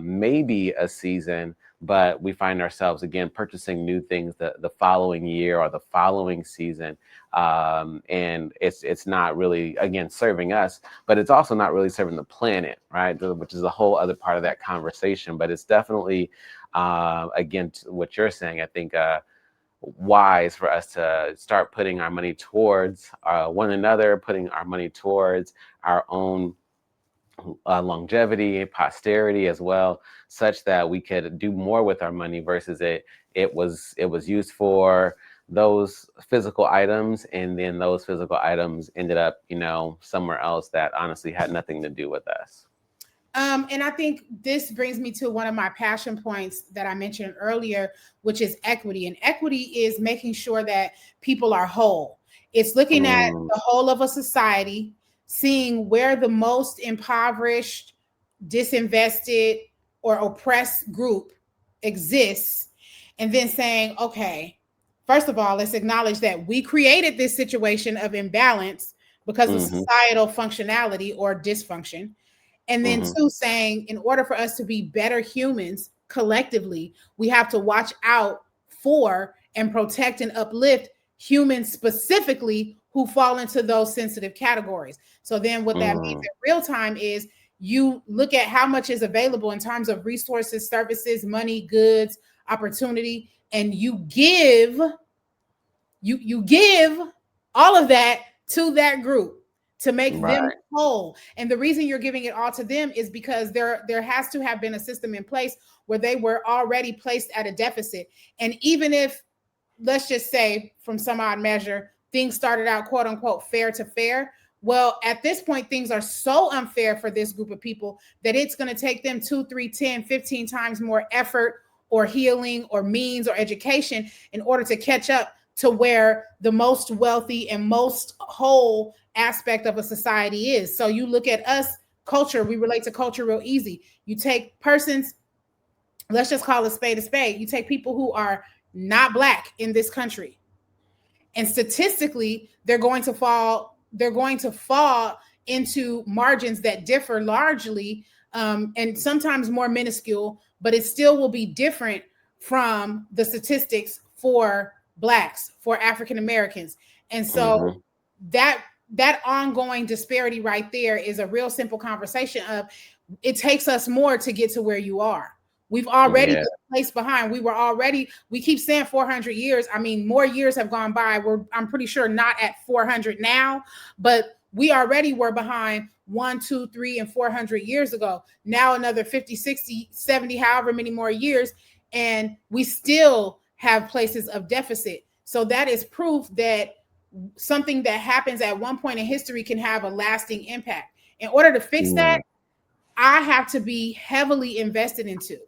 maybe a season, but we find ourselves again purchasing new things the following year or the following season, and it's not really again serving us, but it's also not really serving the planet, right? Which is a whole other part of that conversation. But it's definitely again what you're saying. I think wise for us to start putting our money towards one another, putting our money towards our own longevity, posterity as well, such that we could do more with our money versus it was used for those physical items, and then those physical items ended up, somewhere else that honestly had nothing to do with us. And I think this brings me to one of my passion points that I mentioned earlier, which is equity. And equity is making sure that people are whole. It's looking at Mm, the whole of a society, seeing where the most impoverished, disinvested, or oppressed group exists, and then saying, okay, first of all, let's acknowledge that we created this situation of imbalance because of mm-hmm, societal functionality or dysfunction. And then, mm-hmm, two, saying in order for us to be better humans collectively, we have to watch out for and protect and uplift humans specifically who fall into those sensitive categories. So, then what that means mm, in real time is you look at how much is available in terms of resources, services, money, goods, opportunity, and you give all of that to that group to make them right. whole. And the reason you're giving it all to them is because there has to have been a system in place where they were already placed at a deficit. And even if, let's just say, from some odd measure, things started out quote unquote fair to fair, well, at this point things are so unfair for this group of people that it's going to take them 2, 3, 10, 15 times more effort or healing or means or education in order to catch up to where the most wealthy and most whole aspect of a society is. So you look at us, culture, we relate to culture real easy. You take persons, let's just call a spade a spade. You take people who are not black in this country, and statistically they're going to fall into margins that differ largely, and sometimes more minuscule, but it still will be different from the statistics for blacks, for African Americans. And so Mm-hmm, that that ongoing disparity right there is a real simple conversation of, it takes us more to get to where you are. We've already yeah. been placed behind. We keep saying 400 years. I mean, more years have gone by. I'm pretty sure not at 400 now, but we already were behind 1, 2, 3, and 400 years ago. Now another 50, 60, 70, however many more years, and we still have places of deficit. So that is proof that something that happens at one point in history can have a lasting impact. In order to fix that, Mm, I have to be heavily invested into,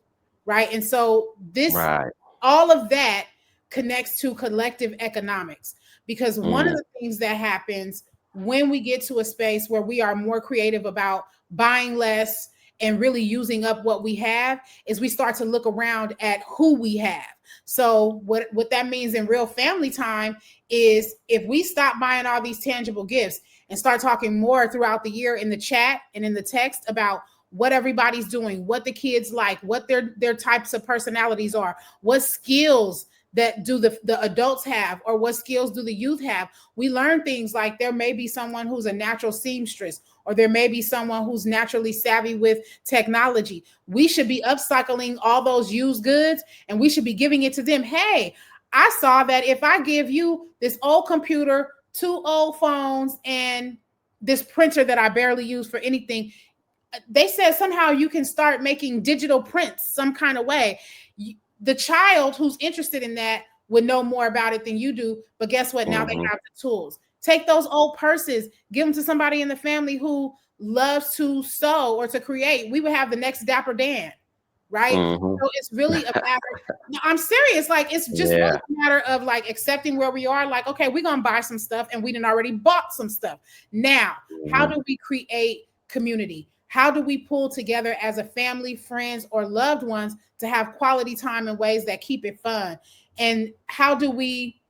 right? And so this, right. all of that connects to collective economics, because one of Mm, the things that happens when we get to a space where we are more creative about buying less and really using up what we have is we start to look around at who we have. So what that means in real family time is if we stop buying all these tangible gifts and start talking more throughout the year in the chat and in the text about what everybody's doing, what the kids like, what their types of personalities are, what skills that do the adults have, or what skills do the youth have. We learn things like there may be someone who's a natural seamstress, or there may be someone who's naturally savvy with technology. We should be upcycling all those used goods, and we should be giving it to them. Hey, I saw that if I give you this old computer, 2 old phones, and this printer that I barely use for anything, they said somehow you can start making digital prints some kind of way. The child who's interested in that would know more about it than you do. But guess what? Now they mm-hmm, have the tools. Take those old purses, give them to somebody in the family who loves to sew or to create. We would have the next Dapper Dan, right? mm-hmm. So it's really a matter. No, I'm serious. Like, it's just really Yeah. a matter of like accepting where we are. Like, okay, we're gonna buy some stuff, and we didn't already bought some stuff. Now, how Mm-hmm. do we create community? How do we pull together as a family, friends, or loved ones to have quality time in ways that keep it fun? And how do we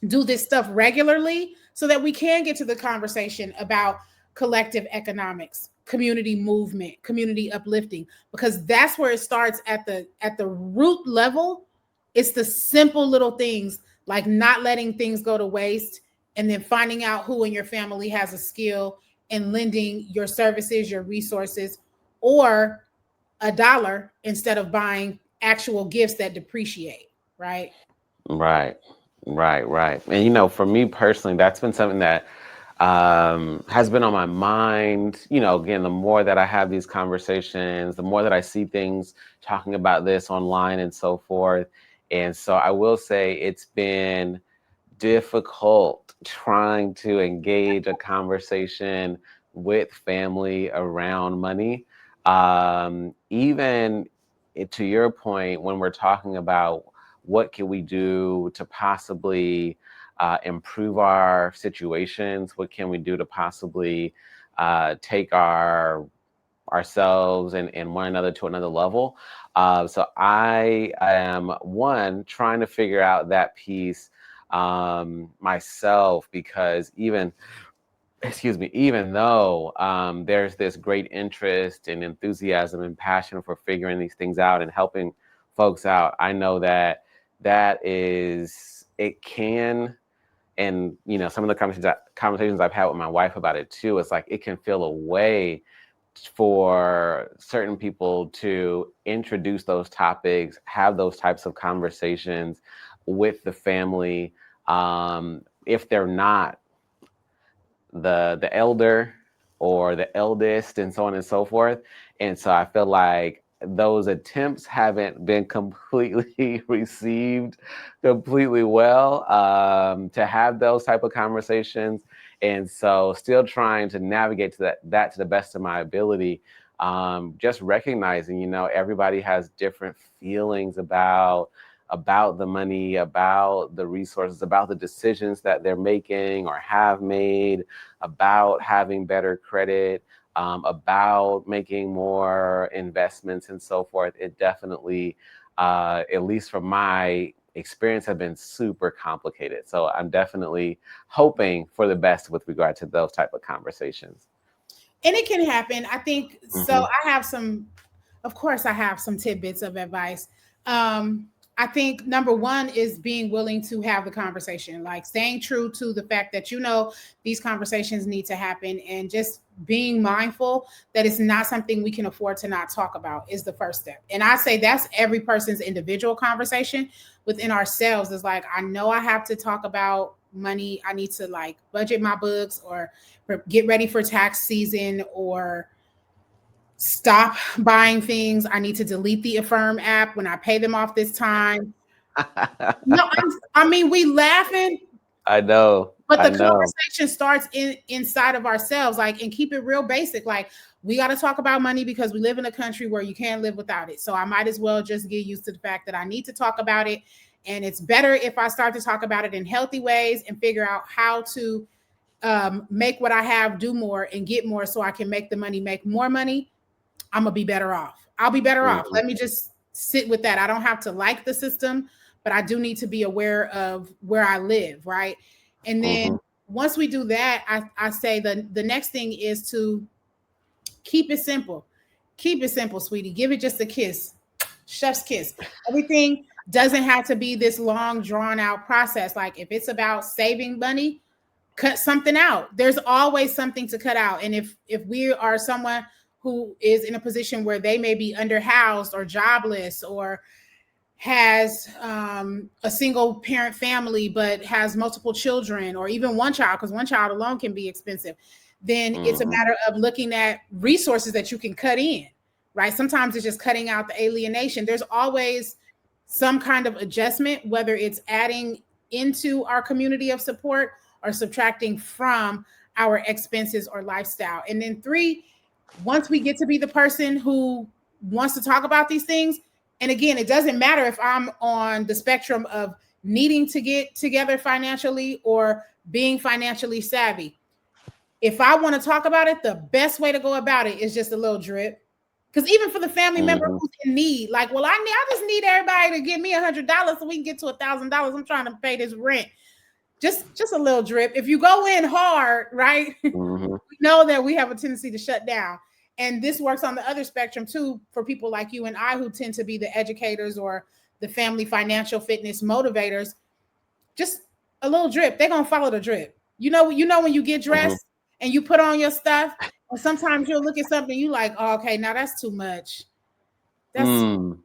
do this stuff regularly so that we can get to the conversation about collective economics, community movement, community uplifting? Because that's where it starts at the root level. It's the simple little things like not letting things go to waste, and then finding out who in your family has a skill and lending your services, your resources, or a dollar instead of buying actual gifts that depreciate, right? Right. Right. Right. And for me personally, that's been something that has been on my mind. Again, the more that I have these conversations, the more that I see things talking about this online and so forth. And so I will say it's been difficult trying to engage a conversation with family around money. Even to your point, when we're talking about what can we do to possibly improve our situations, what can we do to possibly take ourselves and one another to another level. So I am one trying to figure out that piece myself, because even though there's this great interest and enthusiasm and passion for figuring these things out and helping folks out, I know that it can, and some of the conversations I've had with my wife about it too, it's like it can feel a way for certain people to introduce those topics, have those types of conversations with the family, if they're not the elder or the eldest, and so on and so forth. And so I feel like those attempts haven't been completely received completely well, to have those type of conversations. And so still trying to navigate to that to the best of my ability. Just recognizing, everybody has different feelings about the money, about the resources, about the decisions that they're making or have made, about having better credit, about making more investments and so forth. It definitely, at least from my experience, have been super complicated. So I'm definitely hoping for the best with regard to those type of conversations. And it can happen. I think so. Mm-hmm. Of course, I have some tidbits of advice. I think number one is being willing to have the conversation, like staying true to the fact that these conversations need to happen, and just being mindful that it's not something we can afford to not talk about is the first step. And I say that's every person's individual conversation within ourselves. Is like, I know I have to talk about money. I need to like budget my books, or get ready for tax season, or stop buying things. I need to delete the Affirm app when I pay them off this time. No, I mean, we laughing, I know. but I the know. conversation starts inside of ourselves, like, and keep it real basic. Like, we got to talk about money because we live in a country where you can't live without it. So I might as well just get used to the fact that I need to talk about it. And it's better if I start to talk about it in healthy ways and figure out how to make what I have do more and get more, so I can make the money make more money. I'm gonna be better off. I'll be better off. Mm-hmm. Let me just sit with that. I don't have to like the system, but I do need to be aware of where I live, right? And then Mm-hmm. once we do that, I say the next thing is to keep it simple. Keep it simple, sweetie. Give it just a kiss. Chef's kiss. Everything doesn't have to be this long, drawn out process. Like, if it's about saving money, cut something out. There's always something to cut out. And if we are someone who is in a position where they may be underhoused or jobless, or has a single parent family but has multiple children, or even one child, because one child alone can be expensive, then it's a Mm-hmm. matter of looking at resources that you can cut in, right? Sometimes it's just cutting out the alienation. There's always some kind of adjustment, whether it's adding into our community of support or subtracting from our expenses or lifestyle. And then three, once we get to be the person who wants to talk about these things, and again, it doesn't matter if I'm on the spectrum of needing to get together financially or being financially savvy. If I want to talk about it, the best way to go about it is just a little drip. Because even for the family member Mm-hmm. who's in need, like, well, I just need everybody to give me $100 so we can get to $1,000. I'm trying to pay this rent. Just a little drip. If you go in hard, right? Mm-hmm. We know that we have a tendency to shut down. And this works on the other spectrum too, for people like you and I who tend to be the educators or the family financial fitness motivators. Just a little drip. They're gonna follow the drip. You know when you get Mm-hmm. dressed and you put on your stuff, and sometimes you'll look at something you like, oh, okay, now that's too much. That's Mm.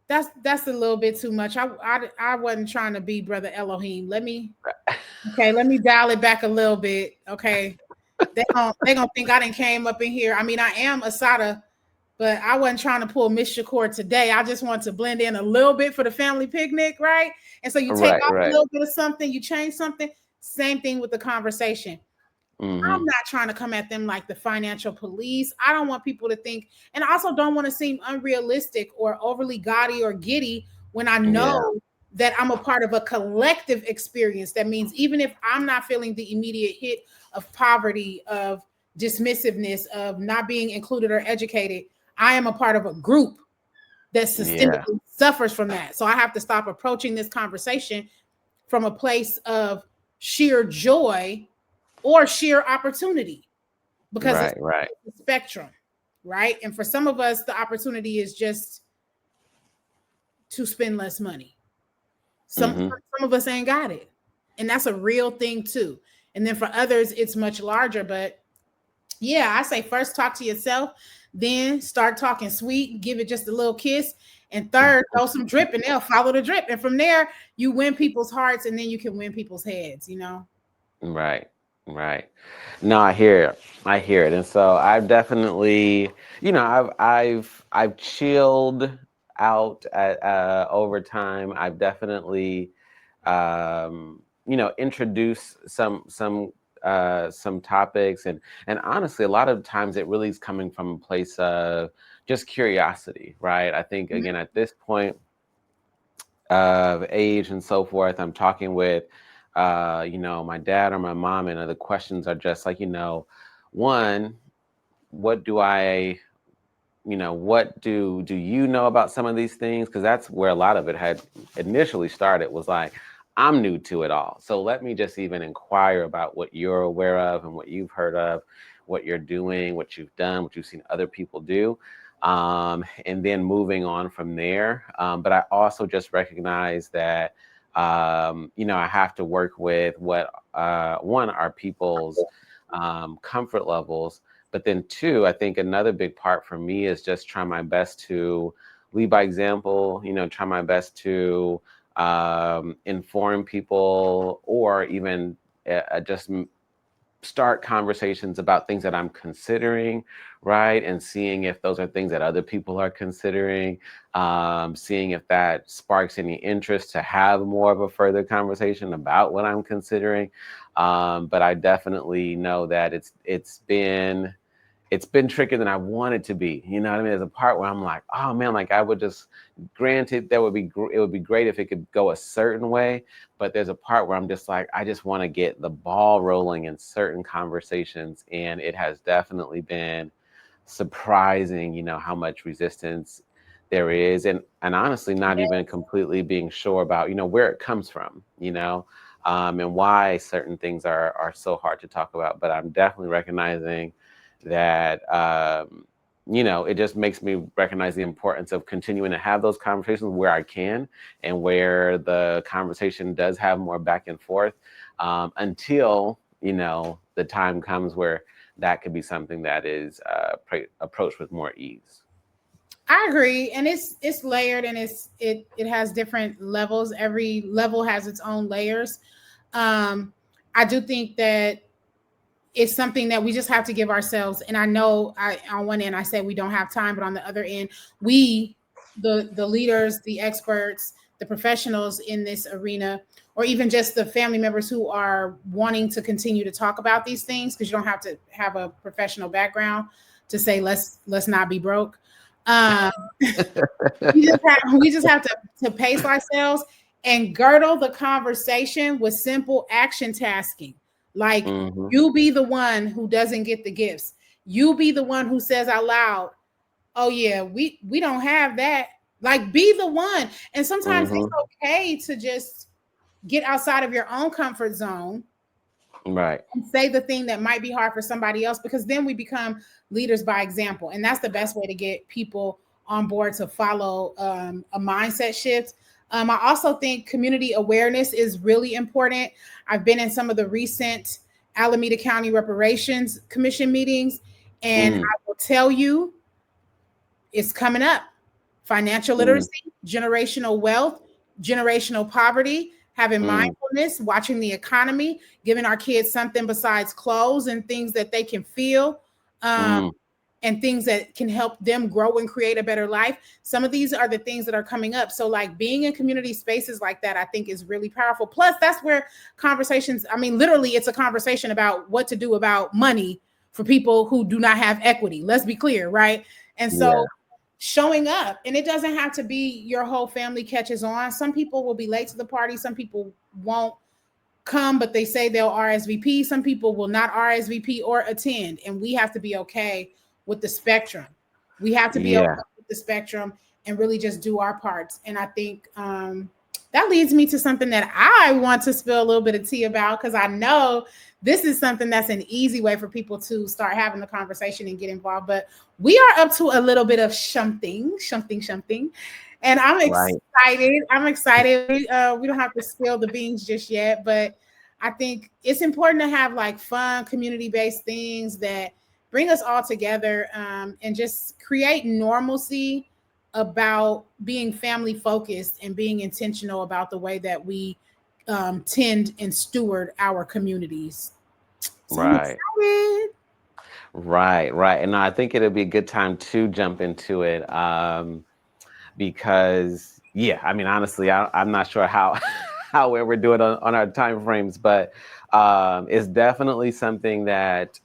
that's a little bit too much. I wasn't trying to be Brother Elohim. Let me dial it back a little bit. Okay. They gonna think I didn't came up in here. I mean, I am Asada, but I wasn't trying to pull Miss Shakur today. I just want to blend in a little bit for the family picnic, right? And so you take Right, off a right. little bit of something, you change something. Same thing with the conversation. I'm Mm-hmm. not trying to come at them like the financial police. I don't want people to think, and I also don't want to seem unrealistic or overly gaudy or giddy when I Yeah. know that I'm a part of a collective experience. That means even if I'm not feeling the immediate hit of poverty, of dismissiveness, of not being included or educated, I am a part of a group that Yeah. systemically suffers from that. So I have to stop approaching this conversation from a place of sheer joy or sheer opportunity because it's Right. Right. a spectrum, right? And for some of us, the opportunity is just to spend less money. Mm-hmm. Some of us ain't got it, and that's a real thing too. And then for others, it's much larger. But yeah, I say first talk to yourself, then start talking sweet, give it just a little kiss, and third, throw some drip, and they'll follow the drip. And from there, you win people's hearts, and then you can win people's heads. You know. Right. Right. No, I hear it. I hear it. And so I've definitely, I've chilled out over time. I've definitely introduced some topics, and honestly, a lot of times it really is coming from a place of just curiosity, right? I think again at this point of age and so forth, I'm talking with, my dad or my mom, and the questions are just like, one, what do I, what do you know about some of these things? Because that's where a lot of it had initially started, was like, I'm new to it all. So let me just even inquire about what you're aware of and what you've heard of, what you're doing, what you've done, what you've seen other people do. And then moving on from there. But I also just recognize that, I have to work with what, one, are people's comfort levels, but then two, I think another big part for me is just try my best to lead by example, try my best to inform people, or even just start conversations about things that I'm considering, right? And seeing if those are things that other people are considering, seeing if that sparks any interest to have more of a further conversation about what I'm considering. But I definitely know that it's been trickier than I want it to be. You know what I mean? There's a part where I'm like, oh man, like I would just, granted, it would be great if it could go a certain way, but there's a part where I'm just like, I just want to get the ball rolling in certain conversations, and it has definitely been surprising, how much resistance there is, and honestly, not even completely being sure about, where it comes from, and why certain things are so hard to talk about. But I'm definitely recognizing that it just makes me recognize the importance of continuing to have those conversations where I can, and where the conversation does have more back and forth, until the time comes where that could be something that is approached with more ease. I agree, and it's layered, and it has different levels. Every level has its own layers. Um, I do think that it's something that we just have to give ourselves. And I know, on one end I said we don't have time, but on the other end, we, the leaders, the experts, the professionals in this arena, or even just the family members who are wanting to continue to talk about these things, because you don't have to have a professional background to say let's not be broke. Um, we just have to pace ourselves and girdle the conversation with simple action tasking. Like, Hmm. you be the one who doesn't get the gifts. You be the one who says out loud, "Oh yeah, we don't have that." Like, be the one. And sometimes it's Hmm. okay to just get outside of your own comfort zone Right. and say the thing that might be hard for somebody else, because then we become leaders by example, and that's the best way to get people on board to follow a mindset shift. I also think community awareness is really important. I've been in some of the recent Alameda County Reparations Commission meetings, and Mm, I will tell you, it's coming up. Financial mm, literacy, generational wealth, generational poverty, having mm, mindfulness, watching the economy, giving our kids something besides clothes and things that they can feel. Um, mm. and things that can help them grow and create a better life. Some of these are the things that are coming up. So like being in community spaces like that, I think is really powerful. Plus that's where conversations, I mean, literally it's a conversation about what to do about money for people who do not have equity. Let's be clear, right? And Yeah. so showing up, and it doesn't have to be your whole family catches on. Some people will be late to the party. Some people won't come, but they say they'll RSVP. Some people will not RSVP or attend, and we have to be okay with the spectrum. We have to be okay Yeah. with the spectrum and really just do our parts. And I think that leads me to something that I want to spill a little bit of tea about, because I know this is something that's an easy way for people to start having the conversation and get involved. But we are up to a little bit of something. And I'm Right. excited. I'm excited. We don't have to spill the beans just yet, but I think it's important to have like fun, community-based things that bring us all together, and just create normalcy about being family focused and being intentional about the way that we tend and steward our communities. So I'm Right. excited. Right. Right. And I think it'll be a good time to jump into it. Because yeah, I mean, honestly, I'm not sure how how we're doing on our time frames, but it's definitely something that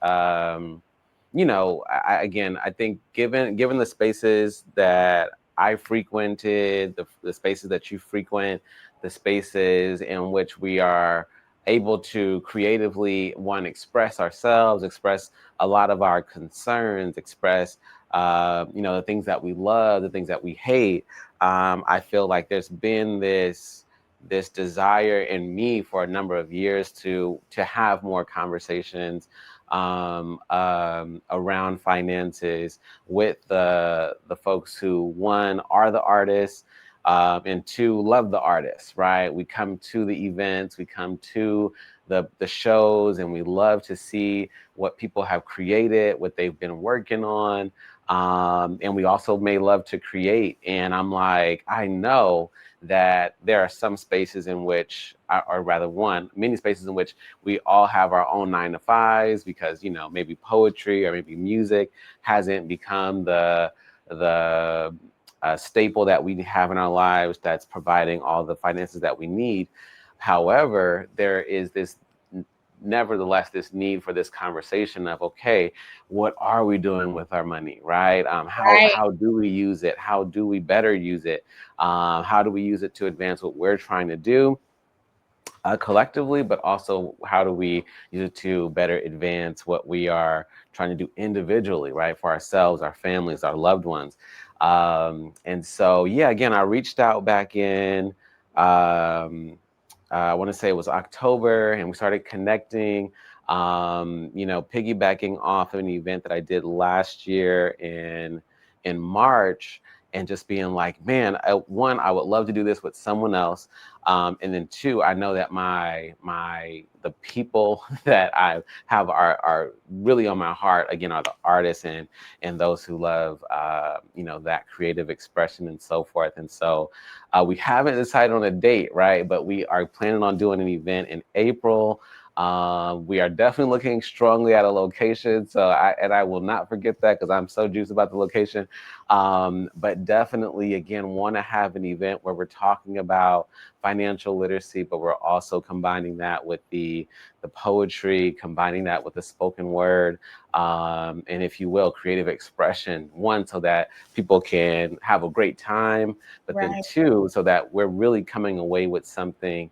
again, I think given the spaces that I frequented, the spaces that you frequent, the spaces in which we are able to creatively one express ourselves, express a lot of our concerns, express the things that we love, the things that we hate. I feel like there's been this desire in me for a number of years to have more conversations around finances with the folks who one are the artists, and two love the artists. Right? We come to the events, we come to the shows, and we love to see what people have created, what they've been working on. And we also may love to create. And I'm like, I know that there are some spaces in which, or rather many spaces in which we all have our own 9 to 5s, because, maybe poetry or maybe music hasn't become the staple that we have in our lives that's providing all the finances that we need. However, there is this nevertheless this need for this conversation of, okay, what are we doing with our money, right? how Right. how do we use it? How do we better use it? How do we use it to advance what we're trying to do collectively, but also how do we use it to better advance what we are trying to do individually, right? For ourselves, our families, our loved ones. And so, yeah, again, I reached out back in, I want to say it was October, and we started connecting, piggybacking off of an event that I did last year in March, and just being like, man, one, I would love to do this with someone else. And then two, I know that the people that I have are really on my heart. Again, are the artists and those who love that creative expression and so forth. And so we haven't decided on a date, right? But we are planning on doing an event in April. We are definitely looking strongly at a location. So I will not forget that, because I'm so juiced about the location. But definitely, again, want to have an event where we're talking about financial literacy, but we're also combining that with the poetry, combining that with the spoken word, and, if you will, creative expression. One, so that people can have a great time, but then Right. two, so that we're really coming away with something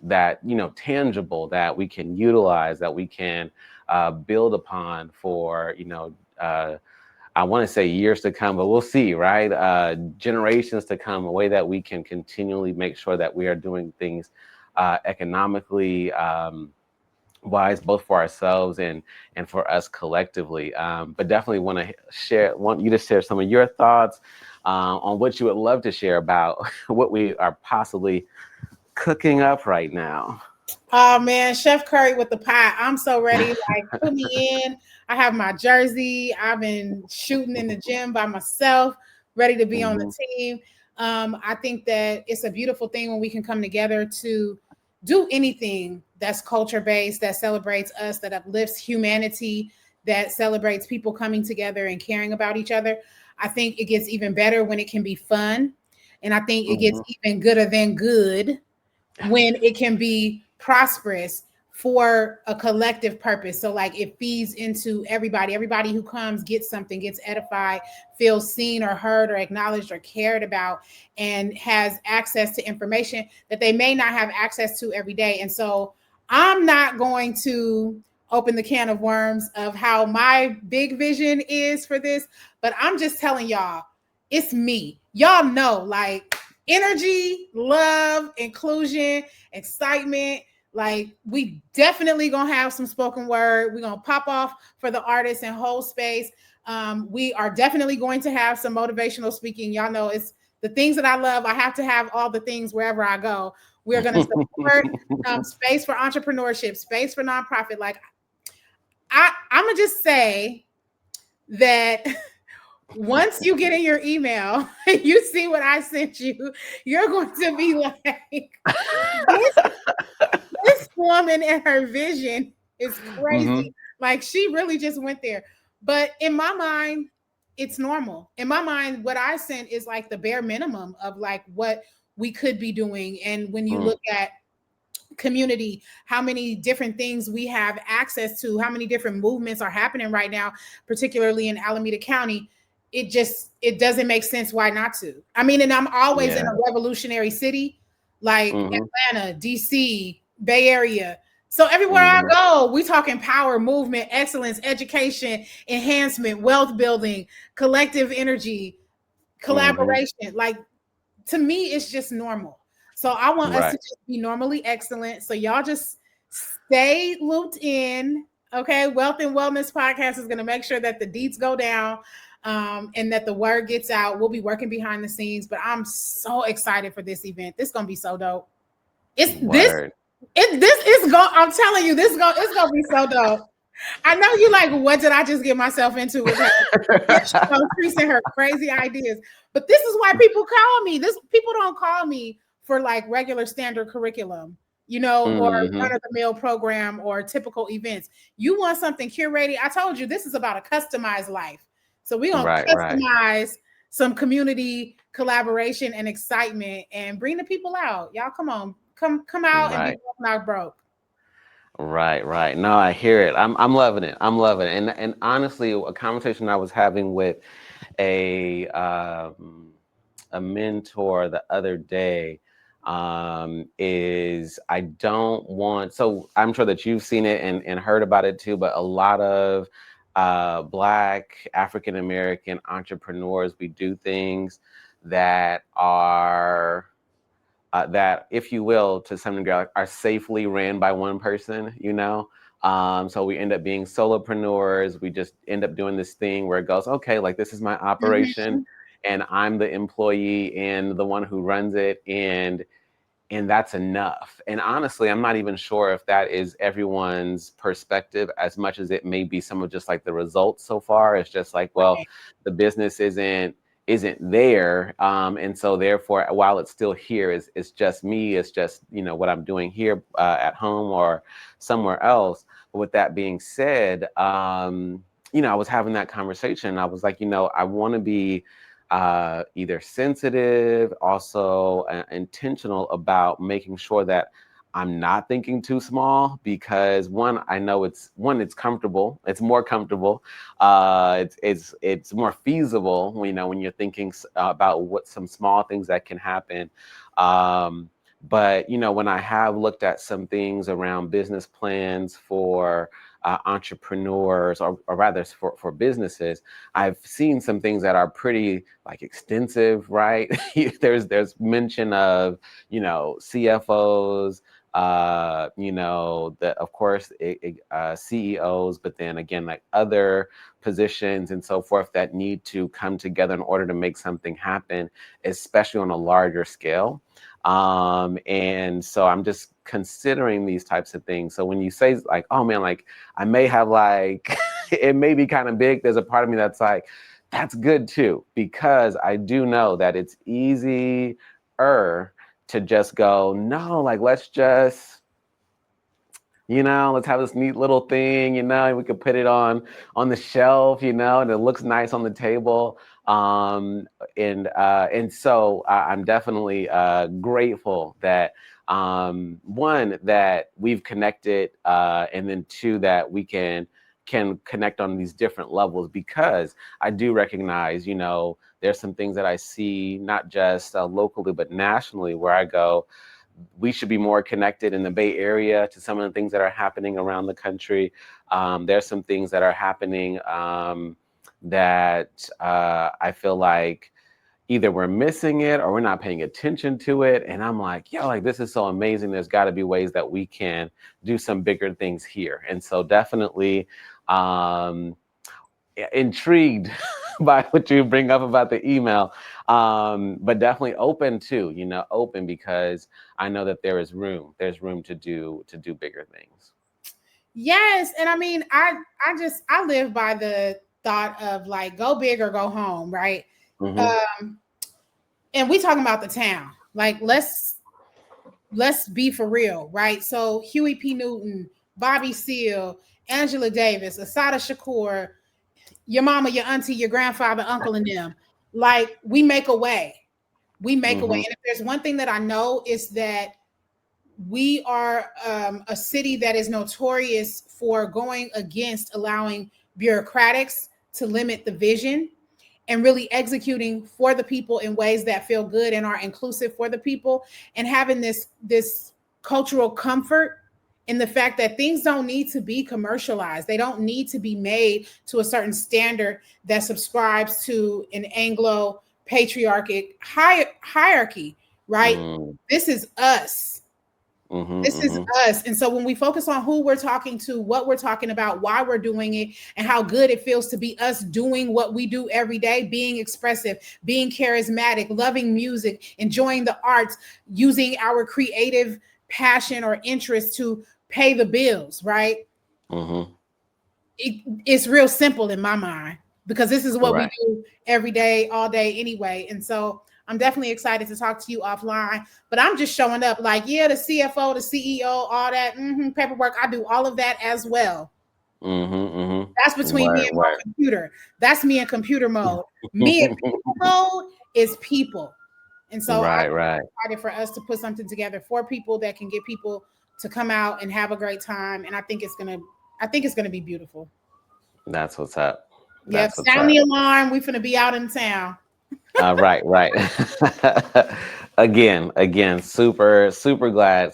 that tangible, that we can utilize, that we can build upon for I want to say years to come, but we'll see, right? Generations to come, a way that we can continually make sure that we are doing things economically wise, both for ourselves and for us collectively. But definitely want you to share some of your thoughts on what you would love to share about what we are possibly cooking up right now. Oh man, Chef Curry with the pie. I'm so ready. Like, put me in. I have my jersey. I've been shooting in the gym by myself, ready to be on the Mhm. team. I think that it's a beautiful thing when we can come together to do anything that's culture based, that celebrates us, that uplifts humanity, that celebrates people coming together and caring about each other. I think it gets even better when it can be fun. And I think it gets even gooder than good when it can be prosperous for a collective purpose. So like it feeds into everybody. Everybody who comes gets something, gets edified, feels seen or heard or acknowledged or cared about, and has access to information that they may not have access to every day. And so I'm not going to open the can of worms of how my big vision is for this, but I'm just telling y'all, it's me. Y'all know, like, energy, love, inclusion, excitement. Like, we definitely gonna have some spoken word. We're gonna pop off for the artists and whole space. We are definitely going to have some motivational speaking. Y'all know it's the things that I love. I have to have all the things wherever I go. We're going to support space for entrepreneurship, space for nonprofit. Like, I'm going to just say that once you get in your email and you see what I sent you, you're going to be like, this woman and her vision is crazy. Like, she really just went there. But in my mind, it's normal. In my mind, what I sent is like the bare minimum of like what we could be doing. And when you look at community, how many different things we have access to, how many different movements are happening right now, particularly in Alameda County, it doesn't make sense why not to. I mean, and I'm always in a revolutionary city like Atlanta, DC, Bay Area. So everywhere I go, we talking power, movement, excellence, education, enhancement, wealth building, collective energy, collaboration. Like, to me, it's just normal. So I want us to just be normally excellent. So y'all just stay looped in. Okay. Wealth and Wellness Podcast is going to make sure that the deets go down, and that the word gets out. We'll be working behind the scenes, but I'm so excited for this event. This is going to be so dope. This is going, I'm telling you, it's going to be so dope. I know you like, what did I just get myself into with her? Increasing her crazy ideas. But this is why people call me. People don't call me for like regular standard curriculum, or run-of-the-mill program or typical events. You want something curated. I told you this is about a customized life. So we're gonna customize some community collaboration and excitement and bring the people out. Y'all come on, come out and be not broke. Right. No, I hear it. I'm loving it. I'm loving it. And honestly, a conversation I was having with a mentor the other day is I don't want, so I'm sure that you've seen it and heard about it too, but a lot of Black African American entrepreneurs, we do things that are that, if you will, to some degree, are safely ran by one person, so we end up being solopreneurs. We just end up doing this thing where it goes, okay, like, this is my operation and I'm the employee and the one who runs it, and that's enough. And honestly, I'm not even sure if that is everyone's perspective as much as it may be some of just like the results so far. It's just like, well, the business isn't there, and so therefore, while it's still here, it's just me, it's just what I'm doing here at home or somewhere else. But with that being said, I was having that conversation. I was like, I want to be either sensitive, also intentional about making sure that I'm not thinking too small, because I know it's comfortable. It's more comfortable. It's more feasible, when you're thinking about what some small things that can happen. But when I have looked at some things around business plans for entrepreneurs, or rather for businesses, I've seen some things that are pretty like extensive, right? there's mention of CFOs, of course, CEOs, but then again, like other positions and so forth that need to come together in order to make something happen, especially on a larger scale. And so I'm just considering these types of things. So when you say like, oh man, like I may have like, it may be kind of big, there's a part of me that's like, that's good too, because I do know that it's easier to just go, no, like, let's just let's have this neat little thing, and we could put it on the shelf, and it looks nice on the table. Um, and so I'm definitely grateful that one, that we've connected, and then two, that we can connect on these different levels, because I do recognize, there's some things that I see not just locally but nationally, where I go, we should be more connected in the Bay Area to some of the things that are happening around the country. There's some things that are happening, that I feel like either we're missing it or we're not paying attention to it. And I'm like, yo, like, this is so amazing. There's got to be ways that we can do some bigger things here. And so definitely um, intrigued by what you bring up about the email, but definitely open too, open, because I know that there's room to do bigger things. Yes, and I mean, I live by the thought of like go big or go home, right? Hmm. Um, and we talking about the town. Like let's be for real, right? So Huey P. Newton, Bobby Seale, Angela Davis, Asada Shakur, your mama, your auntie, your grandfather, uncle, and them. Like we make a way. We make a way. Hmm. And if there's one thing that I know is that we are a city that is notorious for going against allowing bureaucratics to limit the vision and really executing for the people in ways that feel good and are inclusive for the people, and having this cultural comfort in the fact that things don't need to be commercialized. They don't need to be made to a certain standard that subscribes to an Anglo patriarchic hierarchy, right? Hmm. This is us. Hmm. This is Hmm. us. And so when we focus on who we're talking to, what we're talking about, why we're doing it, and how good it feels to be us doing what we do every day, being expressive, being charismatic, loving music, enjoying the arts, using our creative passion or interest to pay the bills, right? Hmm. It's real simple in my mind because this is what we Right. do every day, all day anyway. And so I'm definitely excited to talk to you offline. But I'm just showing up like, yeah, the CFO, the CEO, all that paperwork. I do all of that as well. Hmm. That's Hmm. between me Right. and my Right. computer. That's me in computer mode. Me in people mode is people. And so I'm Right. Right. excited for us to put something together for people that can get people to come out and have a great time. And I think it's gonna be beautiful. That's what's up. Yep. That's what's Sound up. the alarm. We finna be out in town. Right, right. Again, super glad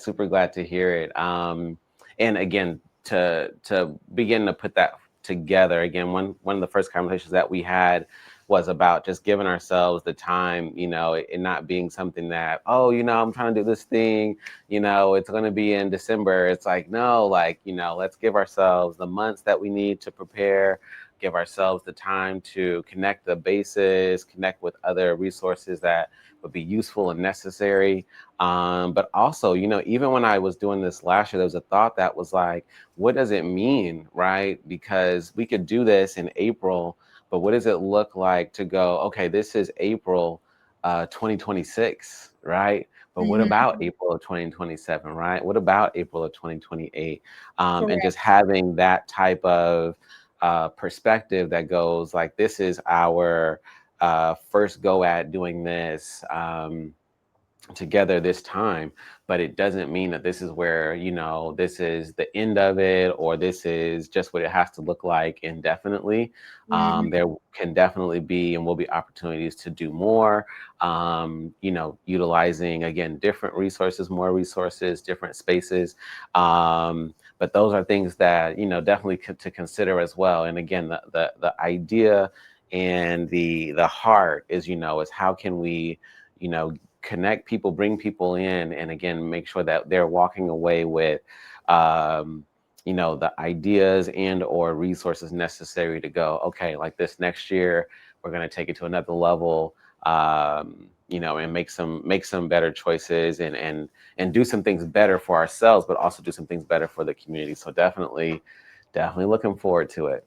to hear it. And again, to begin to put that together again, one of the first conversations that we had was about just giving ourselves the time, it not being something that, oh, I'm trying to do this thing, it's going to be in December. It's like, no, like, let's give ourselves the months that we need to prepare, give ourselves the time to connect the bases, connect with other resources that would be useful and necessary. But also, even when I was doing this last year, there was a thought that was like, what does it mean, right? Because we could do this in April, but what does it look like to go, okay, this is April 2026, right? But what about Mhm. April of 2027, right? What about April of 2028? And just Correct. having that type of perspective that goes like, this is our first go at doing this. Together this time, but it doesn't mean that this is where, this is the end of it, or this is just what it has to look like indefinitely. Mhm. There can definitely be and will be opportunities to do more, utilizing again different resources, more resources, different spaces. But those are things that, definitely to consider as well. And again, the idea and the heart is, is how can we, you know connect people, bring people in, and again, make sure that they're walking away with, um, the ideas and or resources necessary to go, okay, like this next year, we're going to take it to another level, and make some better choices, and do some things better for ourselves, but also do some things better for the community. So definitely looking forward to it.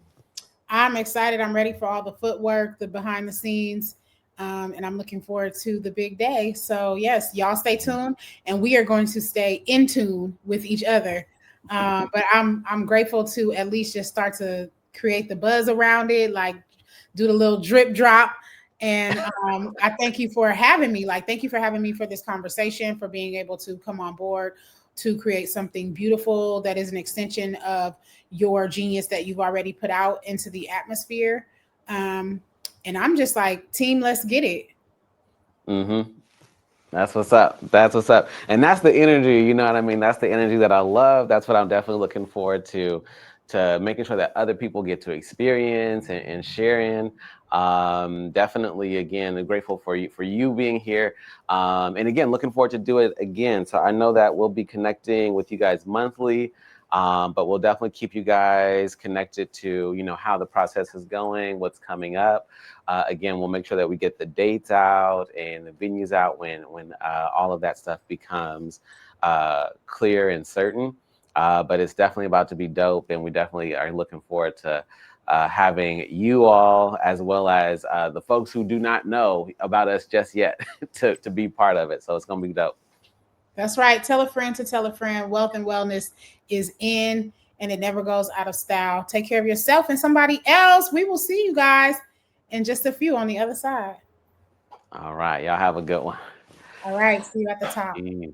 I'm excited. I'm ready for all the footwork, the behind the scenes, and I'm looking forward to the big day. So yes, y'all stay tuned, and we are going to stay in tune with each other But I'm grateful to at least just start to create the buzz around it, like do the little drip drop. And I thank you for having me. Like, thank you for having me for this conversation, for being able to come on board to create something beautiful that is an extension of your genius that you've already put out into the atmosphere. Um, and I'm just like, team, let's get it. Mm-hmm. That's what's up. That's what's up. And that's the energy, you know what I mean? That's the energy that I love. That's what I'm definitely looking forward to making sure that other people get to experience and sharing. Definitely again, I'm grateful for you being here. And again, looking forward to do it again. So I know that we'll be connecting with you guys monthly. But we'll definitely keep you guys connected to, how the process is going, what's coming up. Again, we'll make sure that we get the dates out and the venues out when all of that stuff becomes clear and certain. But it's definitely about to be dope, and we definitely are looking forward to having you all, as well as the folks who do not know about us just yet, to be part of it. So it's gonna be dope. That's right. Tell a friend to tell a friend. Wealth and wellness is in, and it never goes out of style. Take care of yourself and somebody else. We will see you guys in just a few on the other side. All right, y'all have a good one. All right. See you at the top. Peace.